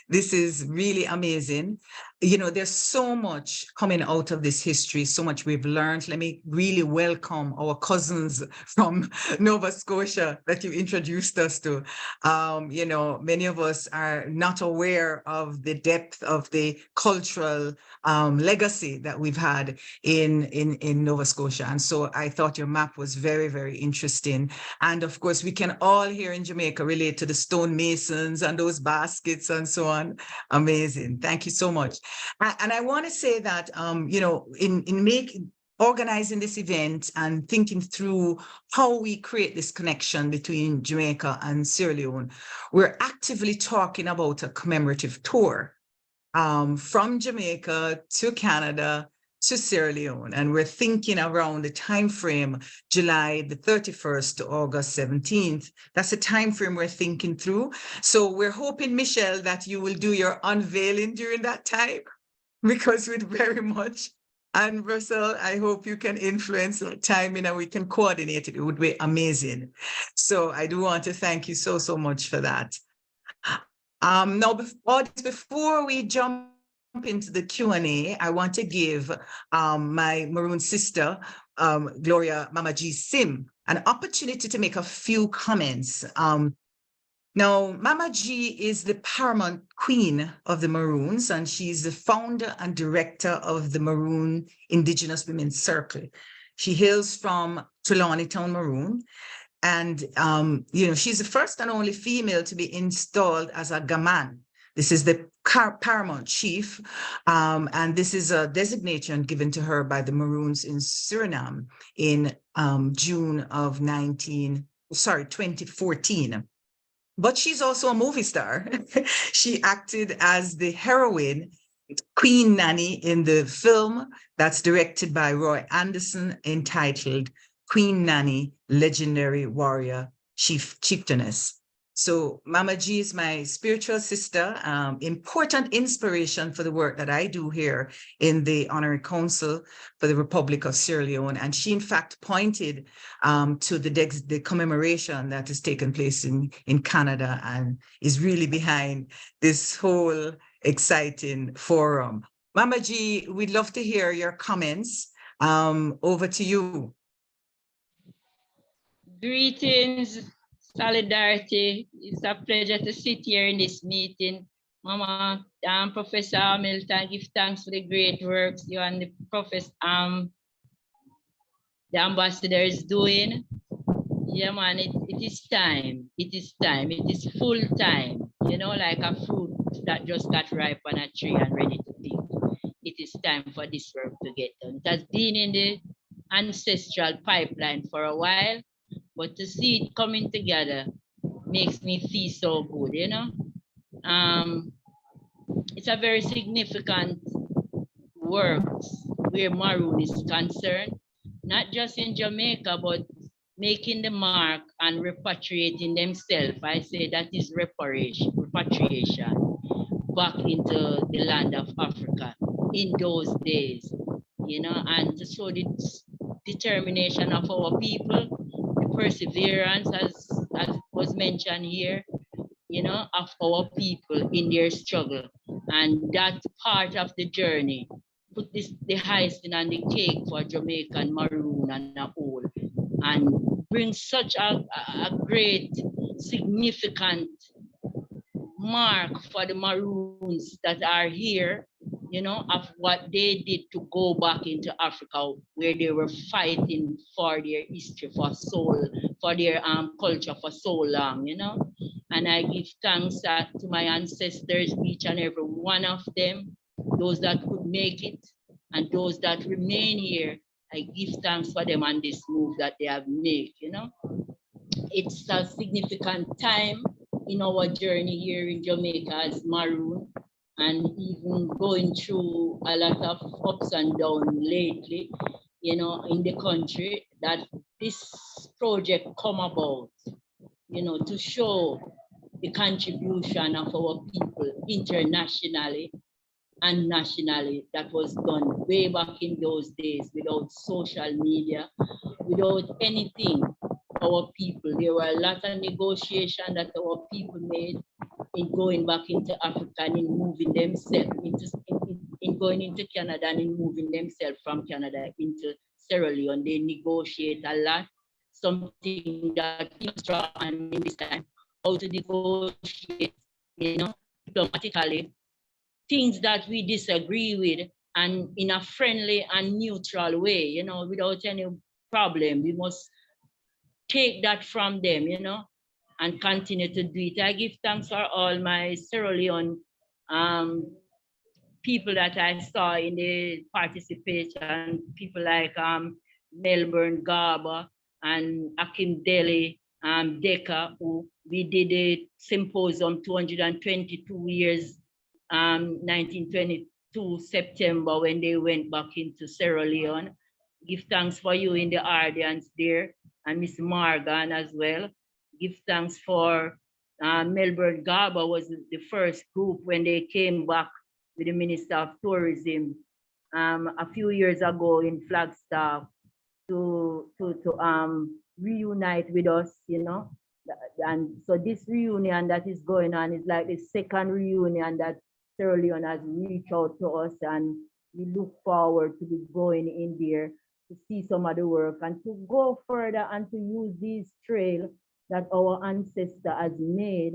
This is really amazing. There's so much coming out of this history, so much we've learned. Let me really welcome our cousins from Nova Scotia that you introduced us to. Many of us are not aware of the depth of the cultural legacy that we've had in Nova Scotia. And so I thought your map was very, very interesting. And of course, we can all here in Jamaica relate to the stonemasons and those baskets and so on. Amazing. Thank you so much. And I want to say that, in organizing this event and thinking through how we create this connection between Jamaica and Sierra Leone, we're actively talking about a commemorative tour from Jamaica to Canada to Sierra Leone. And we're thinking around the time frame, July the 31st to August 17th. That's the time frame we're thinking through. So we're hoping, Michelle, that you will do your unveiling during that time, because we'd very much, and Russell, I hope you can influence the timing and we can coordinate it. It would be amazing. So I do want to thank you so much for that. Now, before we jump into the Q&A, I want to give my Maroon sister, Gloria Mama G. Sim, an opportunity to make a few comments. Now, Mama G is the paramount queen of the Maroons, and she's the founder and director of the Maroon Indigenous Women's Circle. She hails from Trelawney Town, Maroon. And, she's the first and only female to be installed as a gaman. This is the paramount chief, and this is a designation given to her by the Maroons in Suriname in June of 2014. But she's also a movie star. She acted as the heroine, Queen Nanny, in the film that's directed by Roy Anderson entitled Queen Nanny, Legendary Warrior Chieftainess. So Mama G is my spiritual sister, important inspiration for the work that I do here in the Honorary Consul for the Republic of Sierra Leone. And she, in fact, pointed to the commemoration that has taken place in Canada and is really behind this whole exciting forum. Mama G, we'd love to hear your comments. Over to you. Greetings, solidarity. It's a pleasure to sit here in this meeting. Mama, Professor Hamilton, give thanks for the great works you and the Professor, the ambassador is doing. Yeah, man, it is time. It is time. It is full time. You know, like a fruit that just got ripe on a tree and ready to pick. It is time for this work to get done. It has been in the ancestral pipeline for a while, but to see it coming together makes me feel so good, you know. It's a very significant work where Maroon is concerned, not just in Jamaica, but making the mark and repatriating themselves. I say that is repatriation back into the land of Africa in those days, you know, and to show the determination of our people, the perseverance, as was mentioned here, you know, of our people in their struggle. And that part of the journey put the icing on the cake for Jamaican Maroon and a whole, and bring such a great, significant mark for the Maroons that are here, you know, of what they did to go back into Africa, where they were fighting for their history, for their culture for so long, you know. And I give thanks to my ancestors, each and every one of them, those that could make it and those that remain here. I give thanks for them and this move that they have made, you know. It's a significant time in our journey here in Jamaica as Maroon, and even going through a lot of ups and downs lately, you know, in the country, that this project come about, you know, to show the contribution of our people internationally and nationally that was done way back in those days without social media, without anything. Our people, there were a lot of negotiation that our people made in going back into Africa and in moving themselves in going into Canada and in moving themselves from Canada into Sierra Leone. They negotiate a lot, something that and in this time, how to negotiate, you know, diplomatically, things that we disagree with, and in a friendly and neutral way, you know, without any problem. We must take that from them, you know, and continue to do it. I give thanks for all my Sierra Leone people that I saw in the participation, people like Melbourne Garber and Akim Deli, Deca, who we did a symposium 222 years, 1922 September, when they went back into Sierra Leone. Give thanks for you in the audience there, and Miss Morgan as well. Give thanks for Melbourne Garber was the first group when they came back with the Minister of Tourism a few years ago in Flagstaff to reunite with us, you know. And so this reunion that is going on is like the second reunion that Sierra Leone has reached out to us, and we look forward to be going in there to see some of the work and to go further and to use these trails that our ancestor has made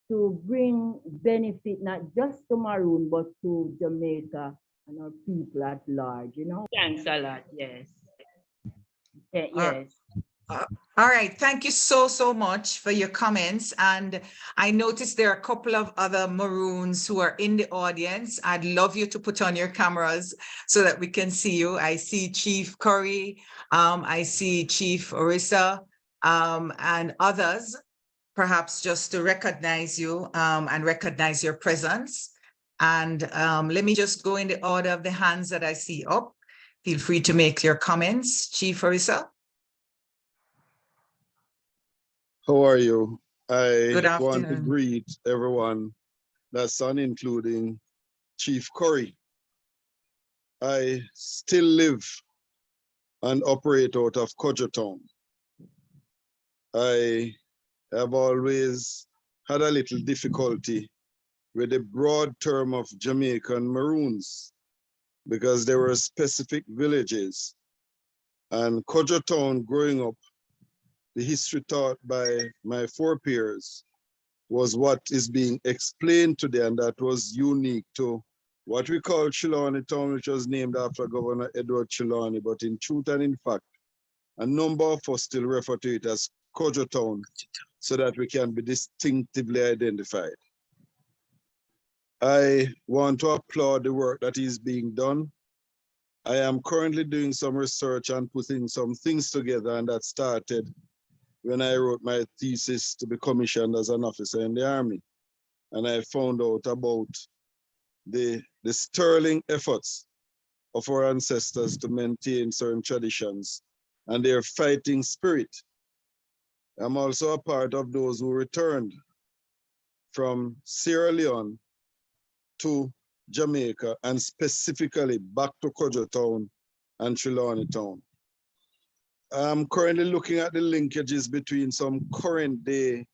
to bring benefit not just to Maroon but to Jamaica and our people at large, you know. Thanks a lot, yes. Yes. All right, thank you so much for your comments. And I noticed there are a couple of other Maroons who are in the audience. I'd love you to put on your cameras so that we can see you. I see Chief Curry, I see Chief Orissa, and others, perhaps just to recognize you and recognize your presence. And let me just go in the order of the hands that I see up. Feel free to make your comments, Chief Orissa. How are you? Good I want to afternoon. greet everyone that's on, including Chief Curry. I still live and operate out of Kojotown. I have always had a little difficulty with the broad term of Jamaican Maroons because there were specific villages. And Kojotown, growing up, the history taught by my forepeers was what is being explained today, and that was unique to what we call Trelawney Town, which was named after Governor Edward Trelawney. But in truth and in fact, a number of us still refer to it as Kojotown so that we can be distinctively identified. I want to applaud the work that is being done. I am currently doing some research and putting some things together, and that started when I wrote my thesis to be commissioned as an officer in the Army. And I found out about the sterling efforts of our ancestors to maintain certain traditions and their fighting spirit. I'm also a part of those who returned from Sierra Leone to Jamaica and specifically back to Kojotown and Trelawney Town. I'm currently looking at the linkages between some current day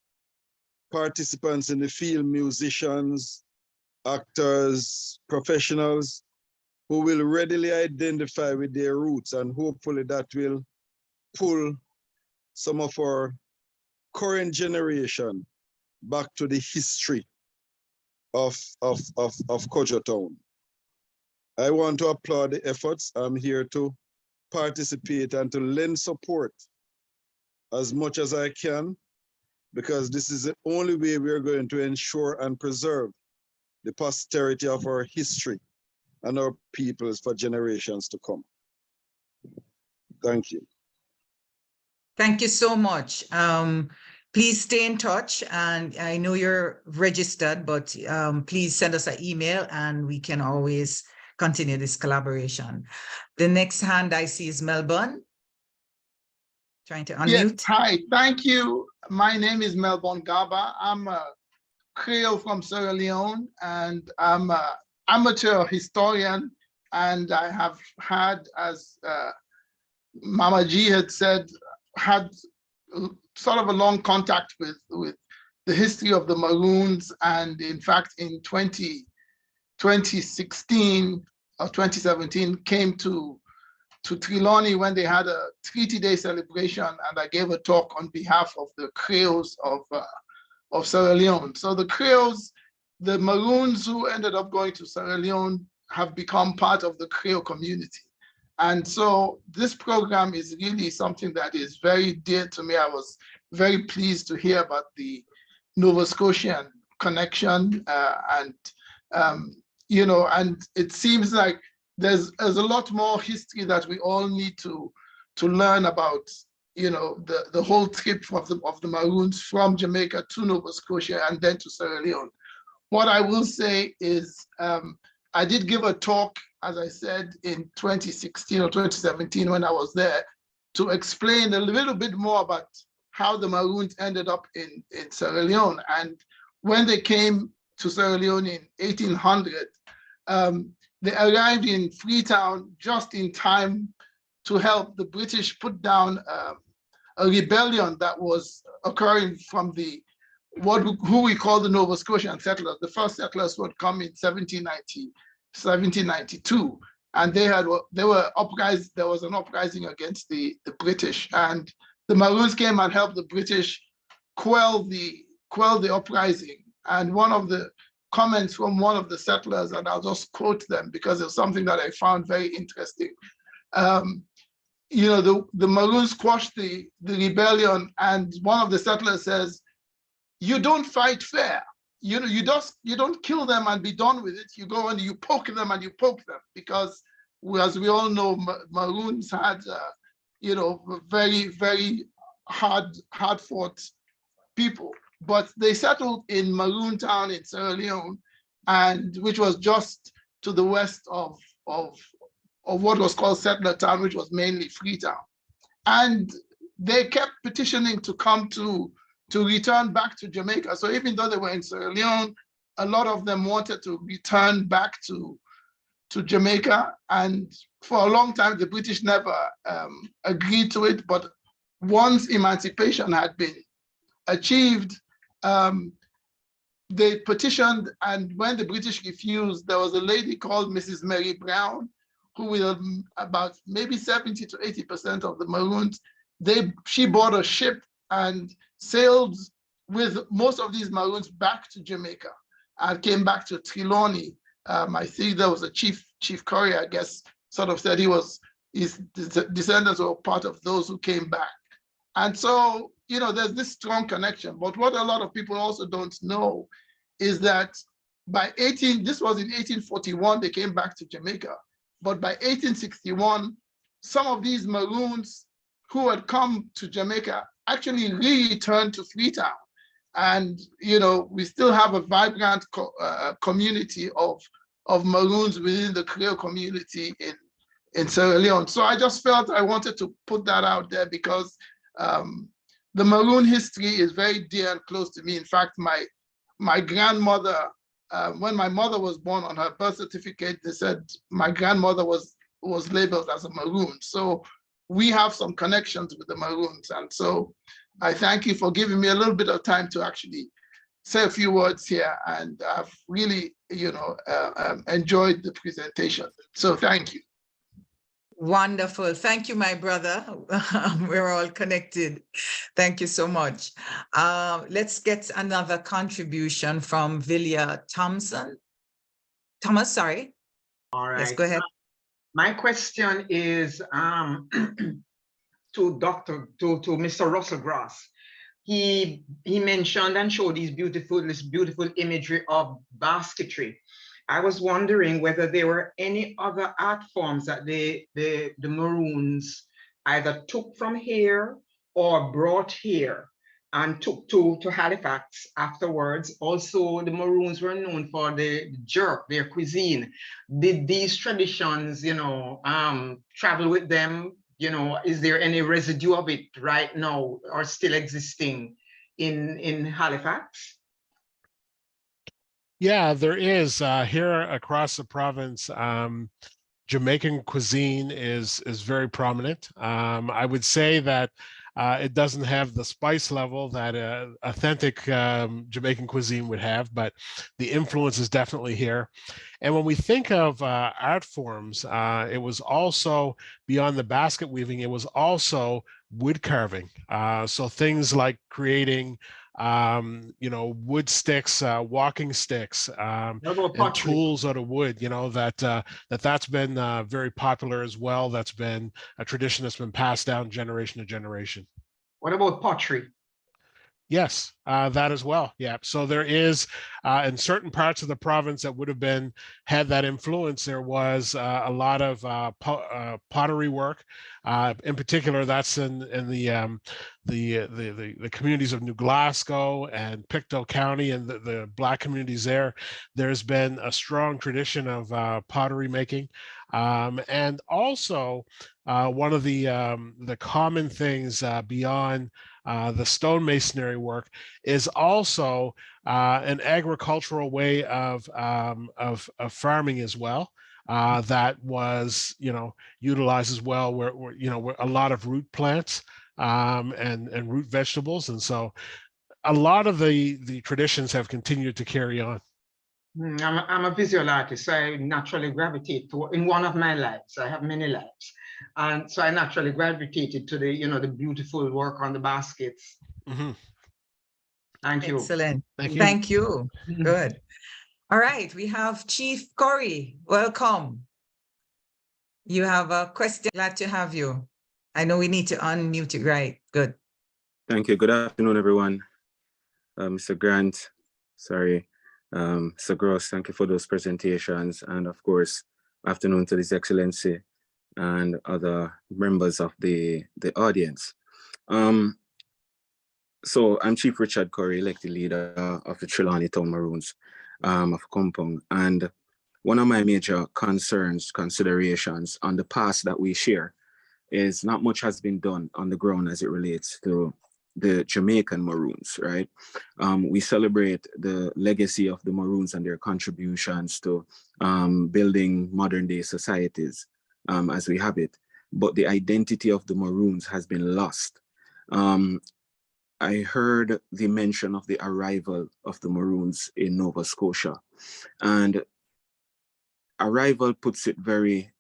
participants in the field, musicians, actors, professionals, who will readily identify with their roots, and hopefully that will pull some of our current generation back to the history of Kojotown. I want to applaud the efforts. I'm here to participate and to lend support as much as I can, because this is the only way we're going to ensure and preserve the posterity of our history and our peoples for generations to come. Thank you. Thank you so much. Please stay in touch, and I know you're registered, but please send us an email and we can always continue this collaboration. The next hand I see is Melbourne. Trying to unmute. Yes, hi, thank you. My name is Melbourne Gaba. I'm a Creole from Sierra Leone, and I'm an amateur historian, and I have had, as Mama G had said, had sort of a long contact with the history of the Maroons, and in fact in 2016 or 2017 came to Trelawney when they had a Treaty Day celebration, and I gave a talk on behalf of the Creoles of Sierra Leone. So the Creoles, the Maroons who ended up going to Sierra Leone have become part of the Creole community. And so this program is really something that is very dear to me. I was very pleased to hear about the Nova Scotian connection, you know, and it seems like there's a lot more history that we all need to learn about, you know, the whole trip of the Maroons from Jamaica to Nova Scotia and then to Sierra Leone. What I will say is I did give a talk, as I said, in 2016 or 2017 when I was there, to explain a little bit more about how the Maroons ended up in Sierra Leone. And when they came to Sierra Leone in 1800, they arrived in Freetown just in time to help the British put down a rebellion that was occurring from who we call the Nova Scotian settlers. The first settlers would come in 1792, and there was an uprising against the British, and the Maroons came and helped the British quell the uprising. And one of the comments from one of the settlers, and I'll just quote them because it's something that I found very interesting. the Maroons squashed the rebellion, and one of the settlers says, "You don't fight fair. You don't kill them and be done with it. You go and you poke them and you poke them," because as we all know, Maroons had very, very hard fought people, but they settled in Maroon town in Sierra Leone, and which was just to the west of what was called Settler Town, which was mainly Freetown. And they kept petitioning to come to return back to Jamaica. So even though they were in Sierra Leone, a lot of them wanted to return back to Jamaica. And for a long time, the British never agreed to it. But once emancipation had been achieved, they petitioned, and when the British refused, there was a lady called Mrs. Mary Brown, who with about maybe 70 to 80% of the Maroons, she bought a ship and sailed with most of these Maroons back to Jamaica and came back to Trelawney. I think there was a Chief Curry, I guess, sort of said his descendants were part of those who came back. And so, there's this strong connection. But what a lot of people also don't know is that this was in 1841, they came back to Jamaica. But by 1861, some of these Maroons who had come to Jamaica actually returned to Freetown. And, we still have a vibrant community of Maroons within the Creole community in Sierra Leone. So I just felt I wanted to put that out there because the Maroon history is very dear and close to me. In fact, my grandmother, when my mother was born, on her birth certificate, they said my grandmother was labeled as a Maroon. So we have some connections with the Maroons. And so I thank you for giving me a little bit of time to actually say a few words here. And I've really, enjoyed the presentation. So thank you. Wonderful. Thank you, my brother. We're all connected. Thank you so much. Let's get another contribution from Villia Thompson. Thomas, sorry. All right. Yes, go ahead. My question is to Mr. Russell Grosse. He mentioned and showed this beautiful imagery of basketry. I was wondering whether there were any other art forms that the Maroons either took from here or brought here and took to Halifax afterwards. Also, the Maroons were known for the jerk, their cuisine. Did these traditions, travel with them? Is there any residue of it right now or still existing in Halifax? Yeah, there is. Here across the province, Jamaican cuisine is very prominent. I would say that it doesn't have the spice level that authentic Jamaican cuisine would have, but the influence is definitely here. And when we think of art forms, it was also beyond the basket weaving, it was also wood carving. So things like creating wood sticks, walking sticks, and tools out of wood, that's been very popular as well. That's been a tradition that's been passed down generation to generation. What about pottery? Yes, that as well. Yeah. So there is in certain parts of the province that would have had that influence. There was a lot of pottery work. In particular, that's in the communities of New Glasgow and Pictou County and the Black communities there. There's been a strong tradition of pottery making, and also one of the common things beyond the stonemasonry work is also an agricultural way of farming as well. That was, utilized as well, where a lot of root plants and root vegetables, and so a lot of the traditions have continued to carry on. I'm a visual artist, so I naturally gravitate to, in one of my lives, I have many lives, and so I naturally gravitated to the beautiful work on the baskets. Mm-hmm. Thank you. Excellent. Thank you. Thank you. Good. All right, we have Chief Curry. Welcome. You have a question. Glad to have you. I know we need to unmute it, right? Good. Thank you. Good afternoon, everyone. Mr. Grant, sorry, Mr. Grosse, thank you for those presentations. And of course, afternoon to His Excellency and other members of the audience. So I'm Chief Richard Curry, elected leader of the Trelawney Town Maroons of Kompong. And one of my major considerations on the past that we share is not much has been done on the ground as it relates to the Jamaican Maroons, right? We celebrate the legacy of the Maroons and their contributions to building modern day societies as we have it. But the identity of the Maroons has been lost. I heard the mention of the arrival of the Maroons in Nova Scotia, and arrival puts it very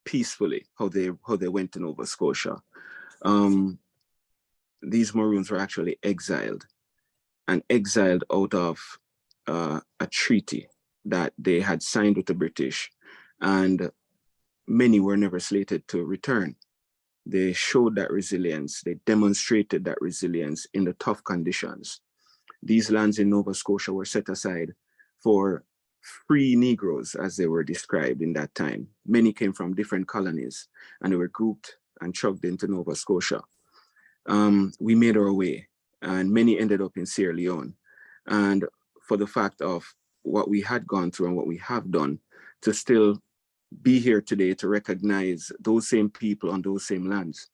peacefully how they went to Nova Scotia. These Maroons were actually exiled out of a treaty that they had signed with the British, and many were never slated to return. They showed that resilience, they demonstrated that resilience in the tough conditions. These lands in Nova Scotia were set aside for free Negroes, as they were described in that time. Many came from different colonies and they were grouped and chucked into Nova Scotia. We made our way and many ended up in Sierra Leone. And for the fact of what we had gone through and what we have done, to still be here today to recognize those same people on those same lands,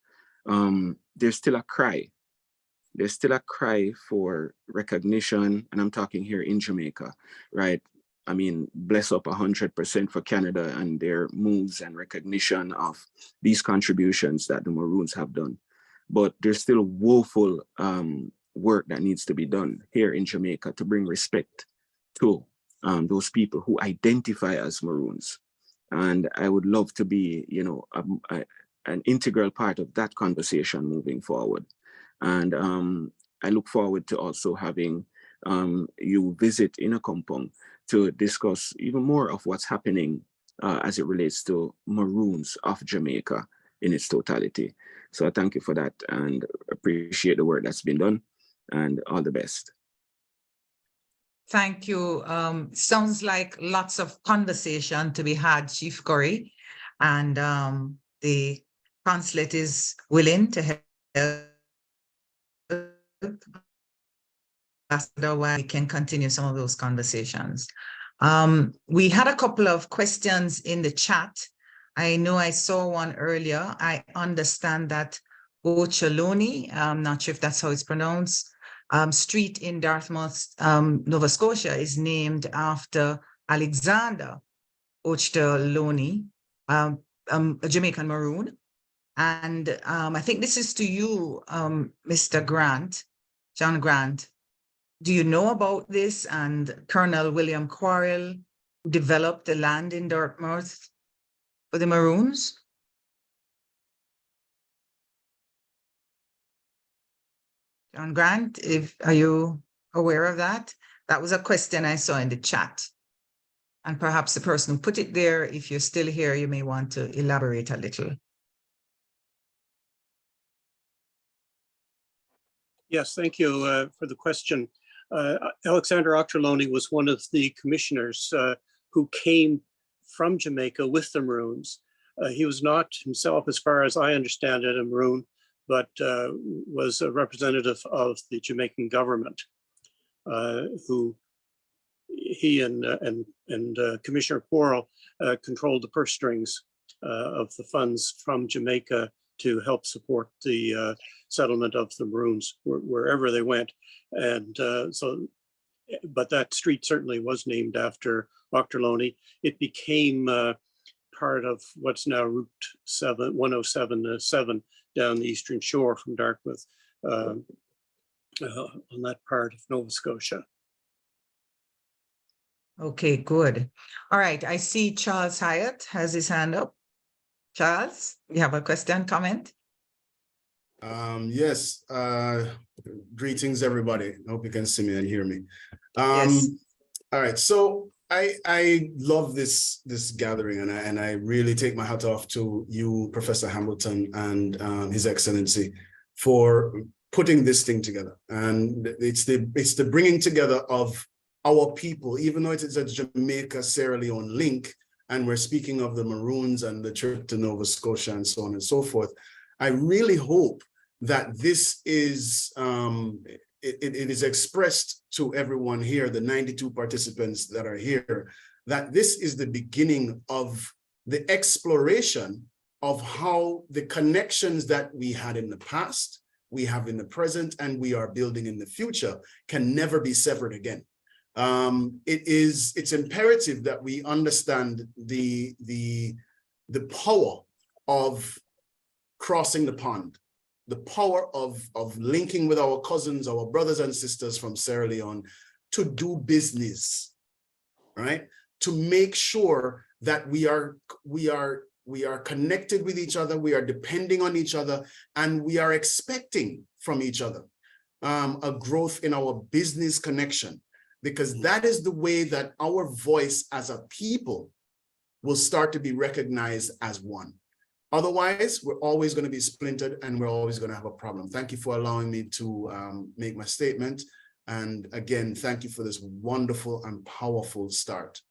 there's still a cry. There's still a cry for recognition, and I'm talking here in Jamaica, right? I mean, bless up 100% for Canada and their moves and recognition of these contributions that the Maroons have done. But there's still woeful work that needs to be done here in Jamaica to bring respect to those people who identify as Maroons. And I would love to be, you know, an integral part of that conversation moving forward. And I look forward to also having you visit in a compound to discuss even more of what's happening as it relates to Maroons of Jamaica in its totality. So I thank you for that and appreciate the work that's been done, and all the best. Thank you. Sounds like lots of conversation to be had, Chief Curry, and the consulate is willing to help. We can continue some of those conversations. We had a couple of questions in the chat. I know I saw one earlier. I understand that Ochaloni, I'm not sure if that's how it's pronounced, street in Dartmouth, Nova Scotia is named after Alexander Ochaloni, a Jamaican Maroon. And I think this is to you, Mr. Grant, John Grant. Do you know about this? And Colonel William Quarrell developed the land in Dartmouth for the Maroons? John Grant, are you aware of that? That was a question I saw in the chat. And perhaps the person who put it there, if you're still here, you may want to elaborate a little. Yes, thank you for the question. Alexander Ochaloni was one of the commissioners who came from Jamaica with the Maroons. He was not himself, as far as I understand it, a Maroon, but was a representative of the Jamaican government, who he and Commissioner Quarrell controlled the purse strings of the funds from Jamaica to help support the settlement of the Maroons wherever they went. And but that street certainly was named after Ochaloni. It became part of what's now Route 107 down the Eastern Shore from Dartmouth on that part of Nova Scotia. Okay, good. All right, I see Charles Hyatt has his hand up. Charles, you have a question, comment? Yes, greetings everybody. I hope you can see me and hear me. Yes. All right, so I love this gathering, and I really take my hat off to you, Professor Hamilton, and His Excellency, for putting this thing together. And it's the bringing together of our people, even though it is a Jamaica Sierra Leone link, and we're speaking of the Maroons and the trip to Nova Scotia and so on and so forth. I really hope that this is it is expressed to everyone here, the 92 participants that are here, that this is the beginning of the exploration of how the connections that we had in the past, we have in the present, and we are building in the future can never be severed again. It's imperative that we understand the power of crossing the pond, the power of linking with our cousins, our brothers and sisters from Sierra Leone to do business, right? To make sure that we are connected with each other, we are depending on each other, and we are expecting from each other a growth in our business connection, because that is the way that our voice as a people will start to be recognized as one. Otherwise, we're always going to be splintered and we're always going to have a problem. Thank you for allowing me to make my statement. And again, thank you for this wonderful and powerful start.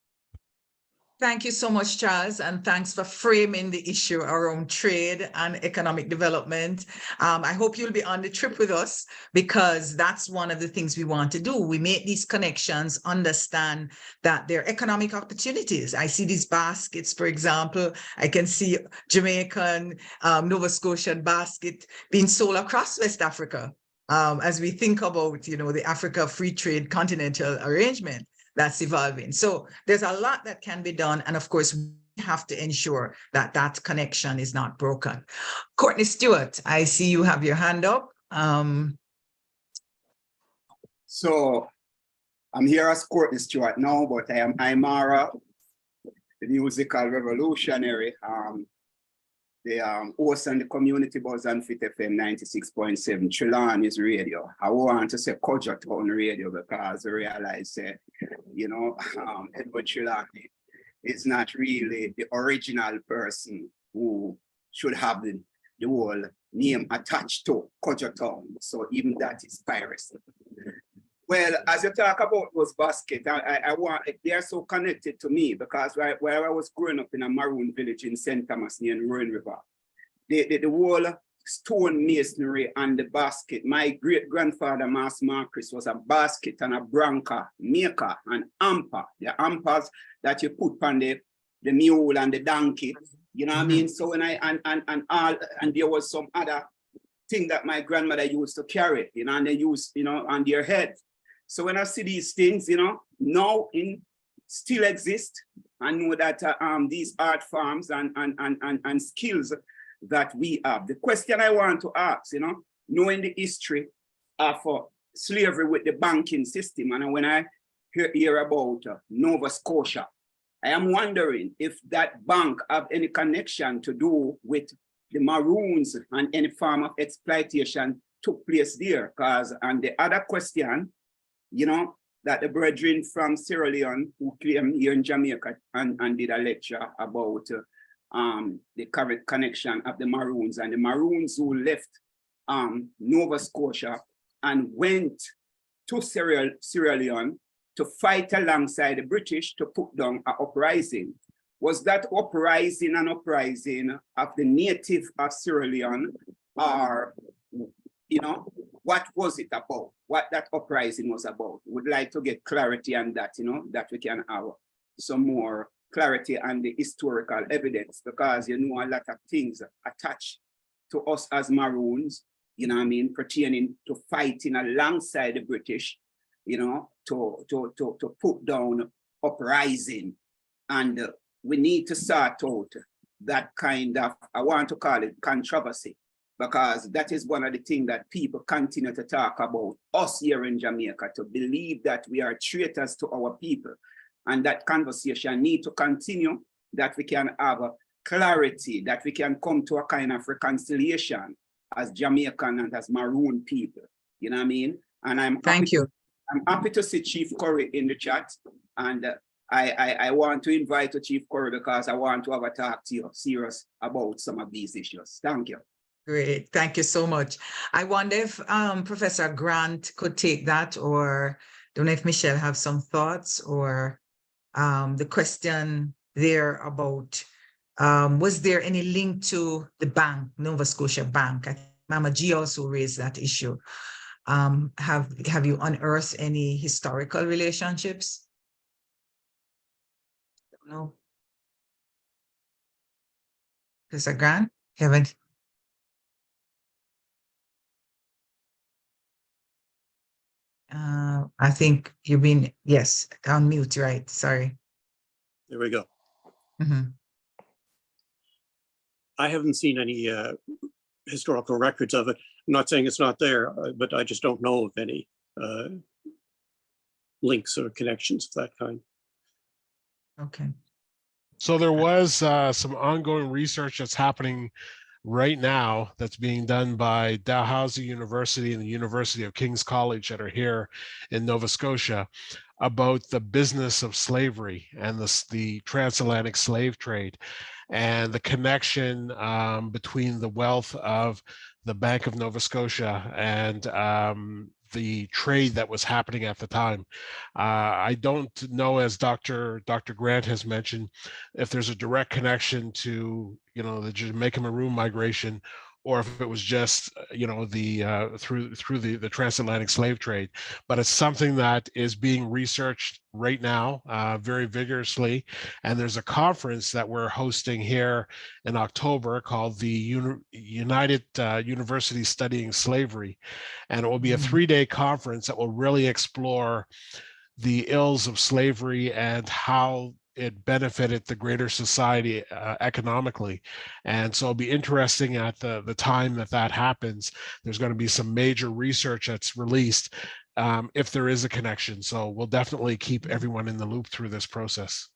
Thank you so much, Charles, and thanks for framing the issue around trade and economic development. I hope you'll be on the trip with us, because that's one of the things we want to do. We make these connections, understand that there are economic opportunities. I see these baskets, for example. I can see Jamaican, Nova Scotian basket being sold across West Africa as we think about, the Africa Free Trade Continental Arrangement that's evolving. So there's a lot that can be done. And of course, we have to ensure that that connection is not broken. Courtney Stewart, I see you have your hand up. So I'm here as Courtney Stewart now, but I am Imara, the musical revolutionary, the host on the community buzz on Fit FM 96.7, Trelawney's radio. I want to say Town radio because I realize that, Edward Trelawney is not really the original person who should have the whole name attached to Town. So even that is piracy. Well, as you talk about those baskets, I want, they are so connected to me because where I was growing up in a Maroon village in St. Thomas near the Maroon River, the whole stone masonry and the basket, my great-grandfather, Master Marcus, was a basket and a branca maker and amper. The ampers that you put on the mule and the donkey, you know what I mean? So when and there was some other thing that my grandmother used to carry, and they used, on their head. So when I see these things, now still exist, I know that these art forms and skills that we have. The question I want to ask, knowing the history of slavery with the banking system, and when I hear about Nova Scotia, I am wondering if that bank have any connection to do with the Maroons and any form of exploitation took place there. And the other question, that the brethren from Sierra Leone who came here in Jamaica and did a lecture about the current connection of the Maroons, and the Maroons who left Nova Scotia and went to Sierra Leone to fight alongside the British to put down an uprising. Was that uprising an uprising of the native of Sierra Leone, or, what was it about? What that uprising was about? Would like to get clarity on that, that we can have some more clarity on the historical evidence, because a lot of things attached to us as Maroons, pertaining to fighting alongside the British, to put down uprising. And we need to sort out that kind of, I want to call it controversy, because that is one of the things that people continue to talk about us here in Jamaica, to believe that we are traitors to our people. And that conversation need to continue, that we can have a clarity, that we can come to a kind of reconciliation as Jamaican and as Maroon people. You know what I mean? And I'm happy to see Chief Curry in the chat. And I want to invite you, Chief Corey, because I want to have a talk to you serious about some of these issues. Thank you. Great, thank you so much. I wonder if Professor Grant could take that, or don't know if Michelle have some thoughts, or the question there about was there any link to the bank, Nova Scotia Bank? I think Mama G also raised that issue. Have you unearthed any historical relationships? No. Professor Grant, haven't. I think you've been, yes, on mute, right? Sorry. There we go. Mhm. I haven't seen any historical records of it. I'm not saying it's not there, but I just don't know of any links or connections of that kind. Okay. So there was some ongoing research that's happening right now that's being done by Dalhousie University and the University of King's College that are here in Nova Scotia about the business of slavery and the transatlantic slave trade and the connection between the wealth of the Bank of Nova Scotia and the trade that was happening at the time. I don't know, as Dr. Grant has mentioned, if there's a direct connection to, you know, the Jamaica Maroon migration, or if it was just, you know, the through the transatlantic slave trade. But it's something that is being researched right now very vigorously. And there's a conference that we're hosting here in October called the United Universities Studying Slavery. And it will be a 3-day conference that will really explore the ills of slavery and how it benefited the greater society economically. And so it'll be interesting at the time that happens. There's going to be some major research that's released if there is a connection. So we'll definitely keep everyone in the loop through this process.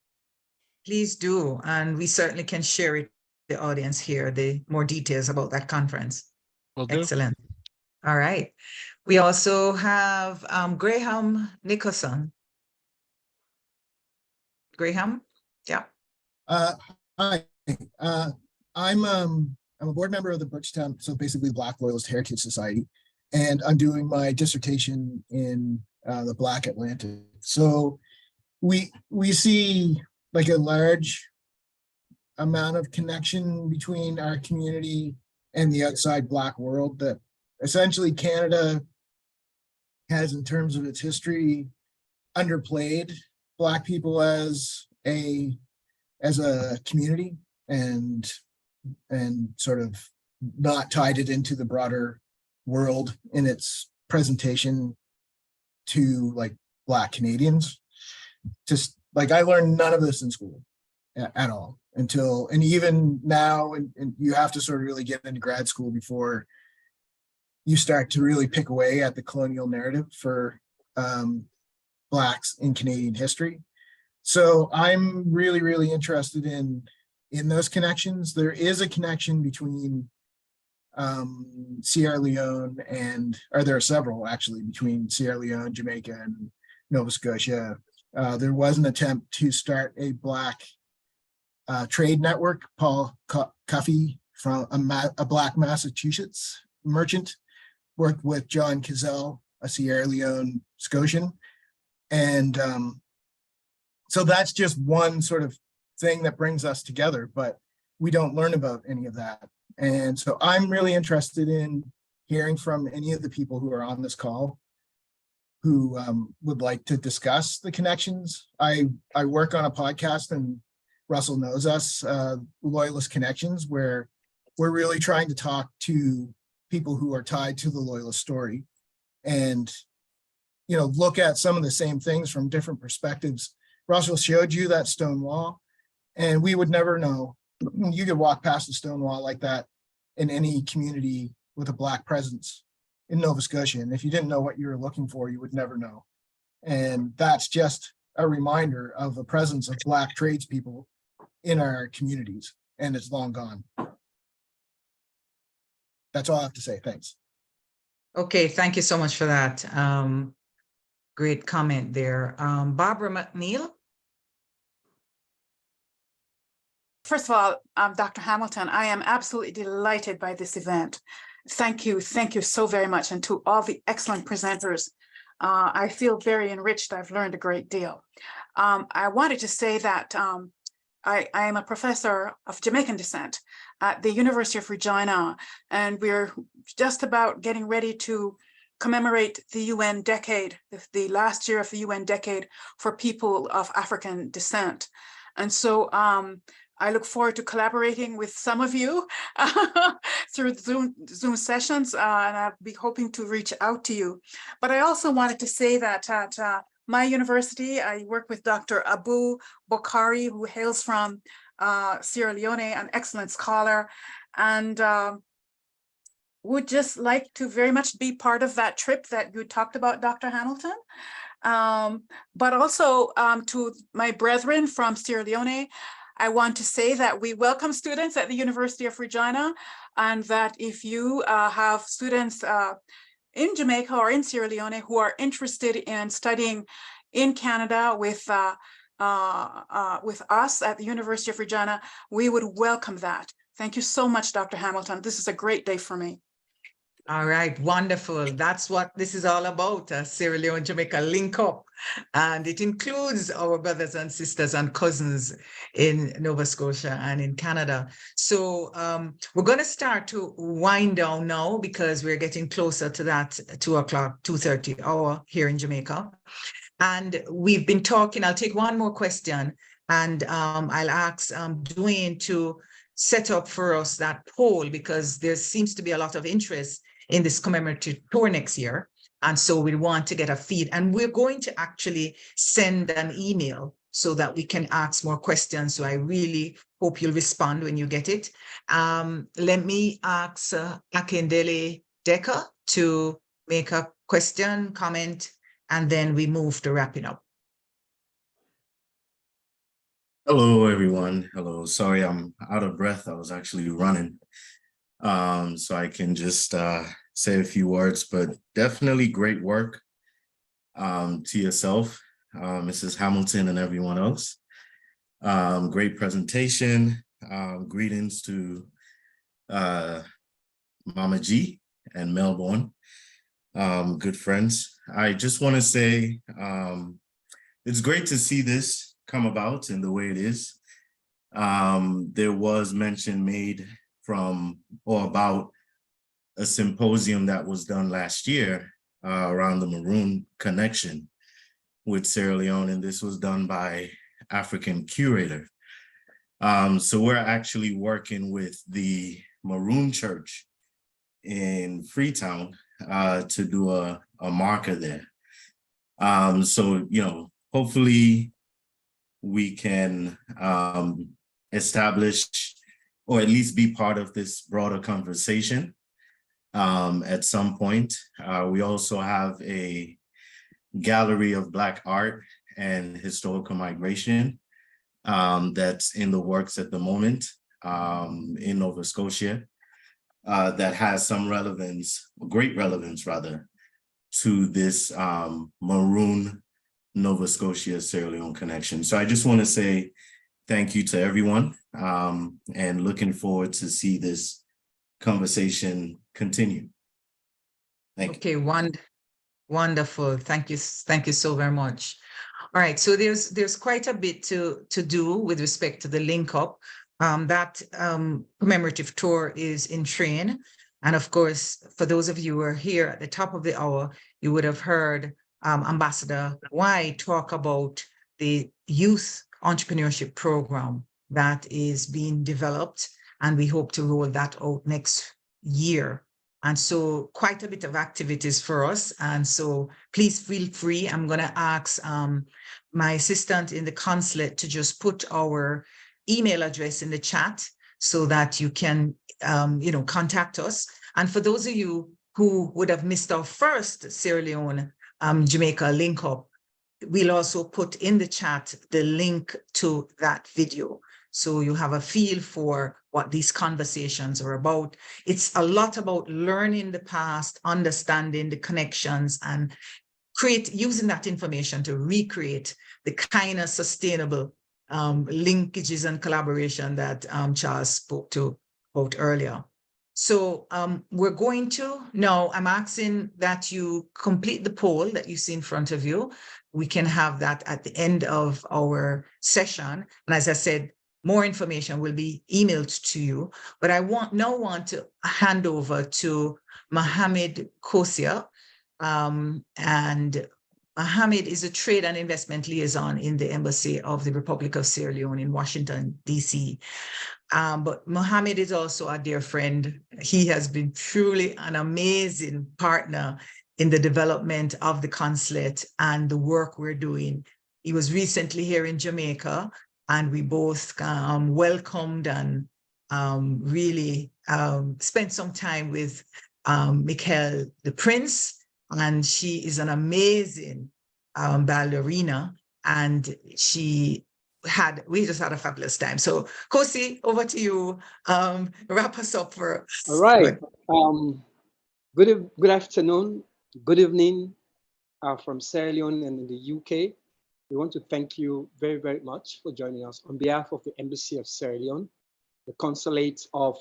Please do. And we certainly can share it with the audience here, the more details about that conference. Will do. Excellent. All right. We also have Graham Nicholson. Graham? Yeah. Hi. I'm a board member of the Butchtown, so basically Black Loyalist Heritage Society, and I'm doing my dissertation in the Black Atlantic. So we see like a large amount of connection between our community and the outside Black world that essentially Canada has, in terms of its history, underplayed Black people as a community and sort of not tied it into the broader world in its presentation to like Black Canadians. Just like I learned none of this in school at all until, and even now, and you have to sort of really get into grad school before you start to really pick away at the colonial narrative for Blacks in Canadian history. So I'm really, really interested in those connections. There is a connection between Sierra Leone or there are several actually between Sierra Leone, Jamaica, and Nova Scotia. There was an attempt to start a Black trade network. Paul Cuffey from a Black Massachusetts merchant worked with John Cazell, a Sierra Leone Scotian. And so that's just one sort of thing that brings us together, but we don't learn about any of that. And so I'm really interested in hearing from any of the people who are on this call who would like to discuss the connections. I work on a podcast, and Russell knows us, Loyalist Connections, where we're really trying to talk to people who are tied to the Loyalist story and, you know, look at some of the same things from different perspectives. Russell showed you that stone wall, and we would never know. You could walk past a stone wall like that in any community with a Black presence in Nova Scotia. And if you didn't know what you were looking for, you would never know. And that's just a reminder of the presence of Black tradespeople in our communities, and it's long gone. That's all I have to say. Thanks. Okay, thank you so much for that. Great comment there. Barbara McNeil. First of all, Dr. Hamilton, I am absolutely delighted by this event. Thank you so very much. And to all the excellent presenters, I feel very enriched. I've learned a great deal. I wanted to say that I am a professor of Jamaican descent at the University of Regina, and we're just about getting ready to commemorate the UN decade, the last year of the UN decade for people of African descent. And so I look forward to collaborating with some of you through Zoom sessions, and I'll be hoping to reach out to you. But I also wanted to say that at my university, I work with Dr. Abou-Bakarr, who hails from Sierra Leone, an excellent scholar, and would just like to very much be part of that trip that you talked about, Dr. Hamilton. But also to my brethren from Sierra Leone, I want to say that we welcome students at the University of Regina, and that if you have students in Jamaica or in Sierra Leone who are interested in studying in Canada with us at the University of Regina, we would welcome that. Thank you so much, Dr. Hamilton. This is a great day for me. All right, wonderful. That's what this is all about, Sierra Leone, Jamaica Link Up. And it includes our brothers and sisters and cousins in Nova Scotia and in Canada. So we're going to start to wind down now because we're getting closer to that 2 o'clock, 2:30 hour here in Jamaica. And we've been talking, I'll take one more question, and I'll ask Dwayne to set up for us that poll, because there seems to be a lot of interest in this commemorative tour next year. And so we want to get a feed, and we're going to actually send an email so that we can ask more questions. So I really hope you'll respond when you get it. Let me ask Akindele Decker to make a question, comment, and then we move to wrapping up. Hello, everyone. Hello. Sorry, I'm out of breath. I was actually running. So I can just say a few words, but definitely great work to yourself, Mrs. Hamilton, and everyone else. Great presentation. Greetings to Mama G and Melbourne, good friends. I just want to say it's great to see this come about in the way it is. There was mention made from or about a symposium that was done last year around the Maroon connection with Sierra Leone, and this was done by African Curator. So we're actually working with the Maroon Church in Freetown to do a marker there. So, you know, hopefully we can establish or at least be part of this broader conversation at some point. We also have a gallery of Black art and historical migration that's in the works at the moment in Nova Scotia that has some relevance, great relevance rather, to this Maroon Nova Scotia Sierra Leone connection. So I just want to say thank you to everyone and looking forward to see this conversation continue. Thank you. Okay, wonderful. Thank you so very much. All right, so there's quite a bit to do with respect to the link up. That commemorative tour is in train. And of course, for those of you who are here at the top of the hour, you would have heard Ambassador Y talk about the youth entrepreneurship program that is being developed, and we hope to roll that out next year. And so quite a bit of activities for us. And so please feel free. I'm going to ask my assistant in the consulate to just put our email address in the chat so that you can, contact us. And for those of you who would have missed our first Sierra Leone, Jamaica link up, we'll also put in the chat the link to that video. So you have a feel for what these conversations are about. It's a lot about learning the past, understanding the connections, and using that information to recreate the kind of sustainable linkages and collaboration that Charles spoke to about earlier. So we're going to, now I'm asking that you complete the poll that you see in front of you. We can have that at the end of our session. And as I said, more information will be emailed to you. But I now want to hand over to Mohammed Kosia. And Mohammed is a trade and investment liaison in the Embassy of the Republic of Sierra Leone in Washington, D.C. But Mohammed is also a dear friend. He has been truly an amazing partner in the development of the consulate and the work we're doing. He was recently here in Jamaica, and we both welcomed and really spent some time with Mikel the Prince, and she is an amazing ballerina, and we just had a fabulous time. So Kosi, over to you. Wrap us up for us. All right. Good afternoon, good evening from Sierra Leone and in the UK. We want to thank you very, very much for joining us on behalf of the Embassy of Sierra Leone, the Consulate of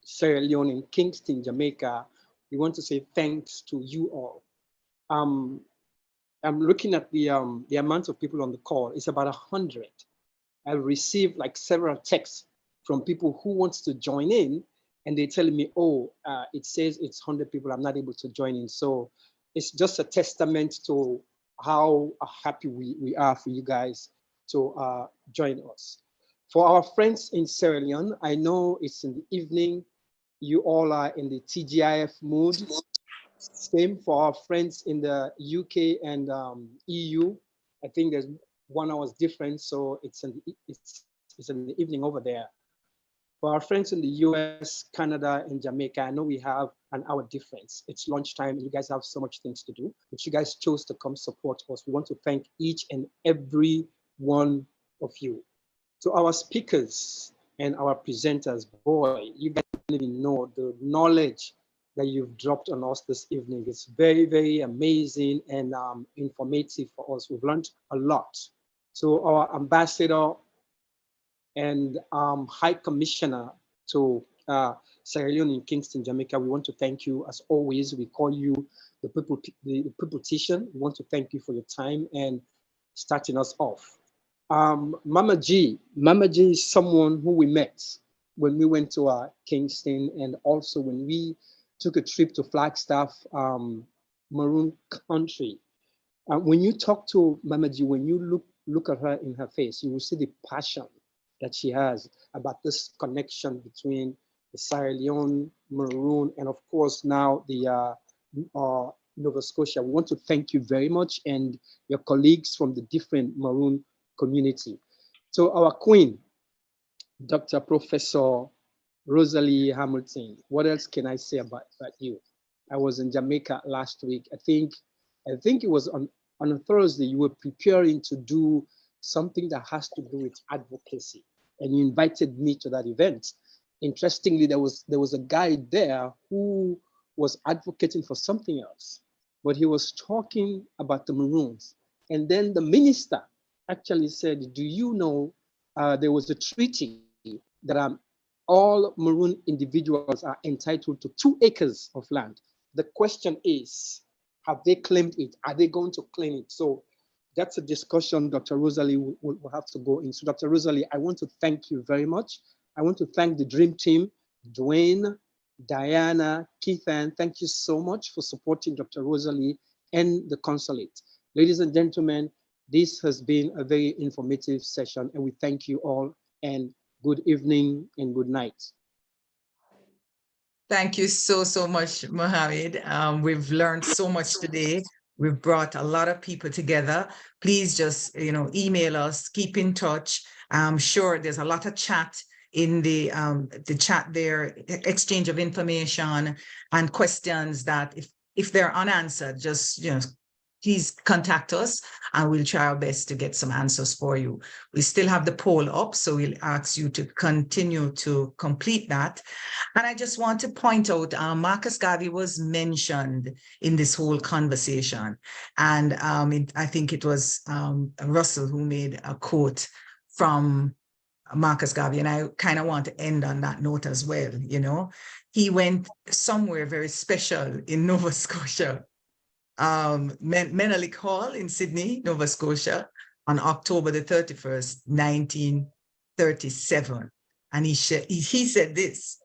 Sierra Leone in Kingston, Jamaica. We want to say thanks to you all. I'm looking at the amount of people on the call. It's about 100. I've received like several texts from people who wants to join in, and they're telling me, oh, it says it's 100 people, I'm not able to join in. So it's just a testament to how happy we are for you guys to join us. For our friends in Sierra Leone, I know it's in the evening. You all are in the TGIF mood. Same for our friends in the UK and EU. I think there's 1 hour's difference, so it's in the evening over there. For our friends in the US, Canada, and Jamaica, I know we have an hour difference. It's lunchtime, and you guys have so much things to do, but you guys chose to come support us. We want to thank each and every one of you. To our speakers and our presenters, boy, you guys don't even know the knowledge that you've dropped on us this evening. It's very, very amazing and informative for us. We've learned a lot. So our ambassador and High Commissioner to Sierra Leone in Kingston, Jamaica, we want to thank you as always. We call you the Peopletician. We want to thank you for your time and starting us off. Mama G is someone who we met when we went to Kingston, and also when we took a trip to Flagstaff, Maroon country. When you talk to Mama G, when you look at her in her face, you will see the passion that she has about this connection between the Sierra Leone, Maroon, and of course now the Nova Scotia. We want to thank you very much, and your colleagues from the different Maroon community. So our queen, Dr. Professor Rosalea Hamilton, what else can I say about you? I was in Jamaica last week. I think it was on a Thursday. You were preparing to do something that has to do with advocacy, and you invited me to that event. Interestingly, there was a guy there who was advocating for something else, but he was talking about the Maroons. And then the minister actually said, do you know there was a treaty that all Maroon individuals are entitled to 2 acres of land. The question is, have they claimed it? Are they going to claim it? So that's a discussion Dr. Rosalea will have to go in. So Dr. Rosalea, I want to thank you very much. I want to thank the Dream Team, Dwayne, Diana, Keithan. Thank you so much for supporting Dr. Rosalea and the consulate. Ladies and gentlemen, this has been a very informative session, and we thank you all, and good evening and good night. Thank you so much, Mohammed. We've learned so much today. We've brought a lot of people together. Please just, email us, keep in touch. I'm sure there's a lot of chat in the chat there, exchange of information and questions that if they're unanswered, just, please contact us and we'll try our best to get some answers for you. We still have the poll up, so we'll ask you to continue to complete that. And I just want to point out, Marcus Garvey was mentioned in this whole conversation. And I think it was Russell who made a quote from Marcus Garvey, and I kind of want to end on that note as well. You know, he went somewhere very special in Nova Scotia, Menelik Hall in Sydney, Nova Scotia, on October the 31st, 1937. And he said this,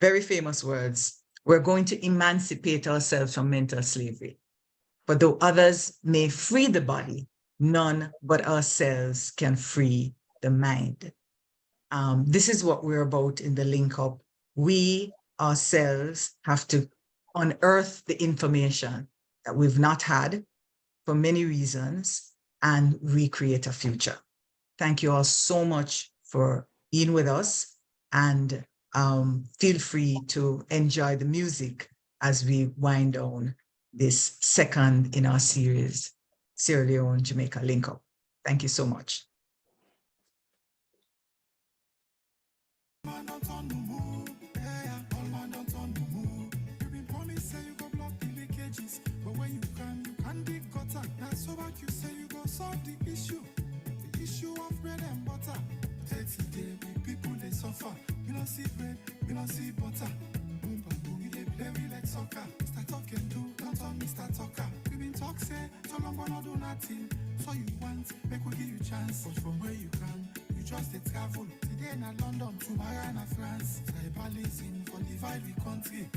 very famous words: "We're going to emancipate ourselves from mental slavery. But though others may free the body, none but ourselves can free the mind." This is what we're about in the LinkUp. We ourselves have to unearth the information that we've not had for many reasons and recreate a future. Thank you all so much for being with us, and feel free to enjoy the music as we wind down this second in our series, Sierra Leone, Jamaica LinkUp. Thank you so much. But when you can dig gutter. That's so what you say you go solve the issue of bread and butter. Takes a day, people they suffer. We don't see bread, we don't see butter. Boom, boom, boom, they play we like soccer. Mr. Talking do, don't tell Mr. Talker. We been talk say, so long gonna do nothing. So you want, make we give you chance. But from where you can, you just travel. Today in London, tomorrow in France. Tribalism for divide the country.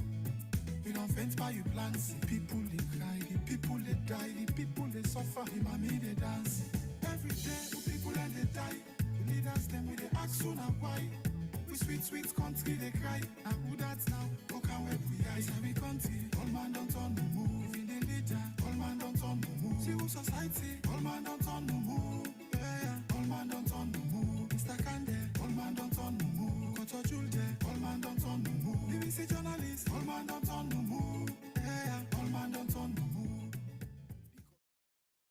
We don't fence by you plans. The people they cry, the people they die, the people they suffer, the mommy they dance. Every day, the people and they die. The leaders them with the ask soon and why. We sweet country they cry. And who that's now? Who can web we eyes? Every country, all man don't turn the move. In the leader, all man don't turn the move. Civil society, all man don't turn the move. Yeah, all man don't turn the move. Mr. Kande, all man don't turn the move. Koto Julde, all man don't turn the move. BBC Jonah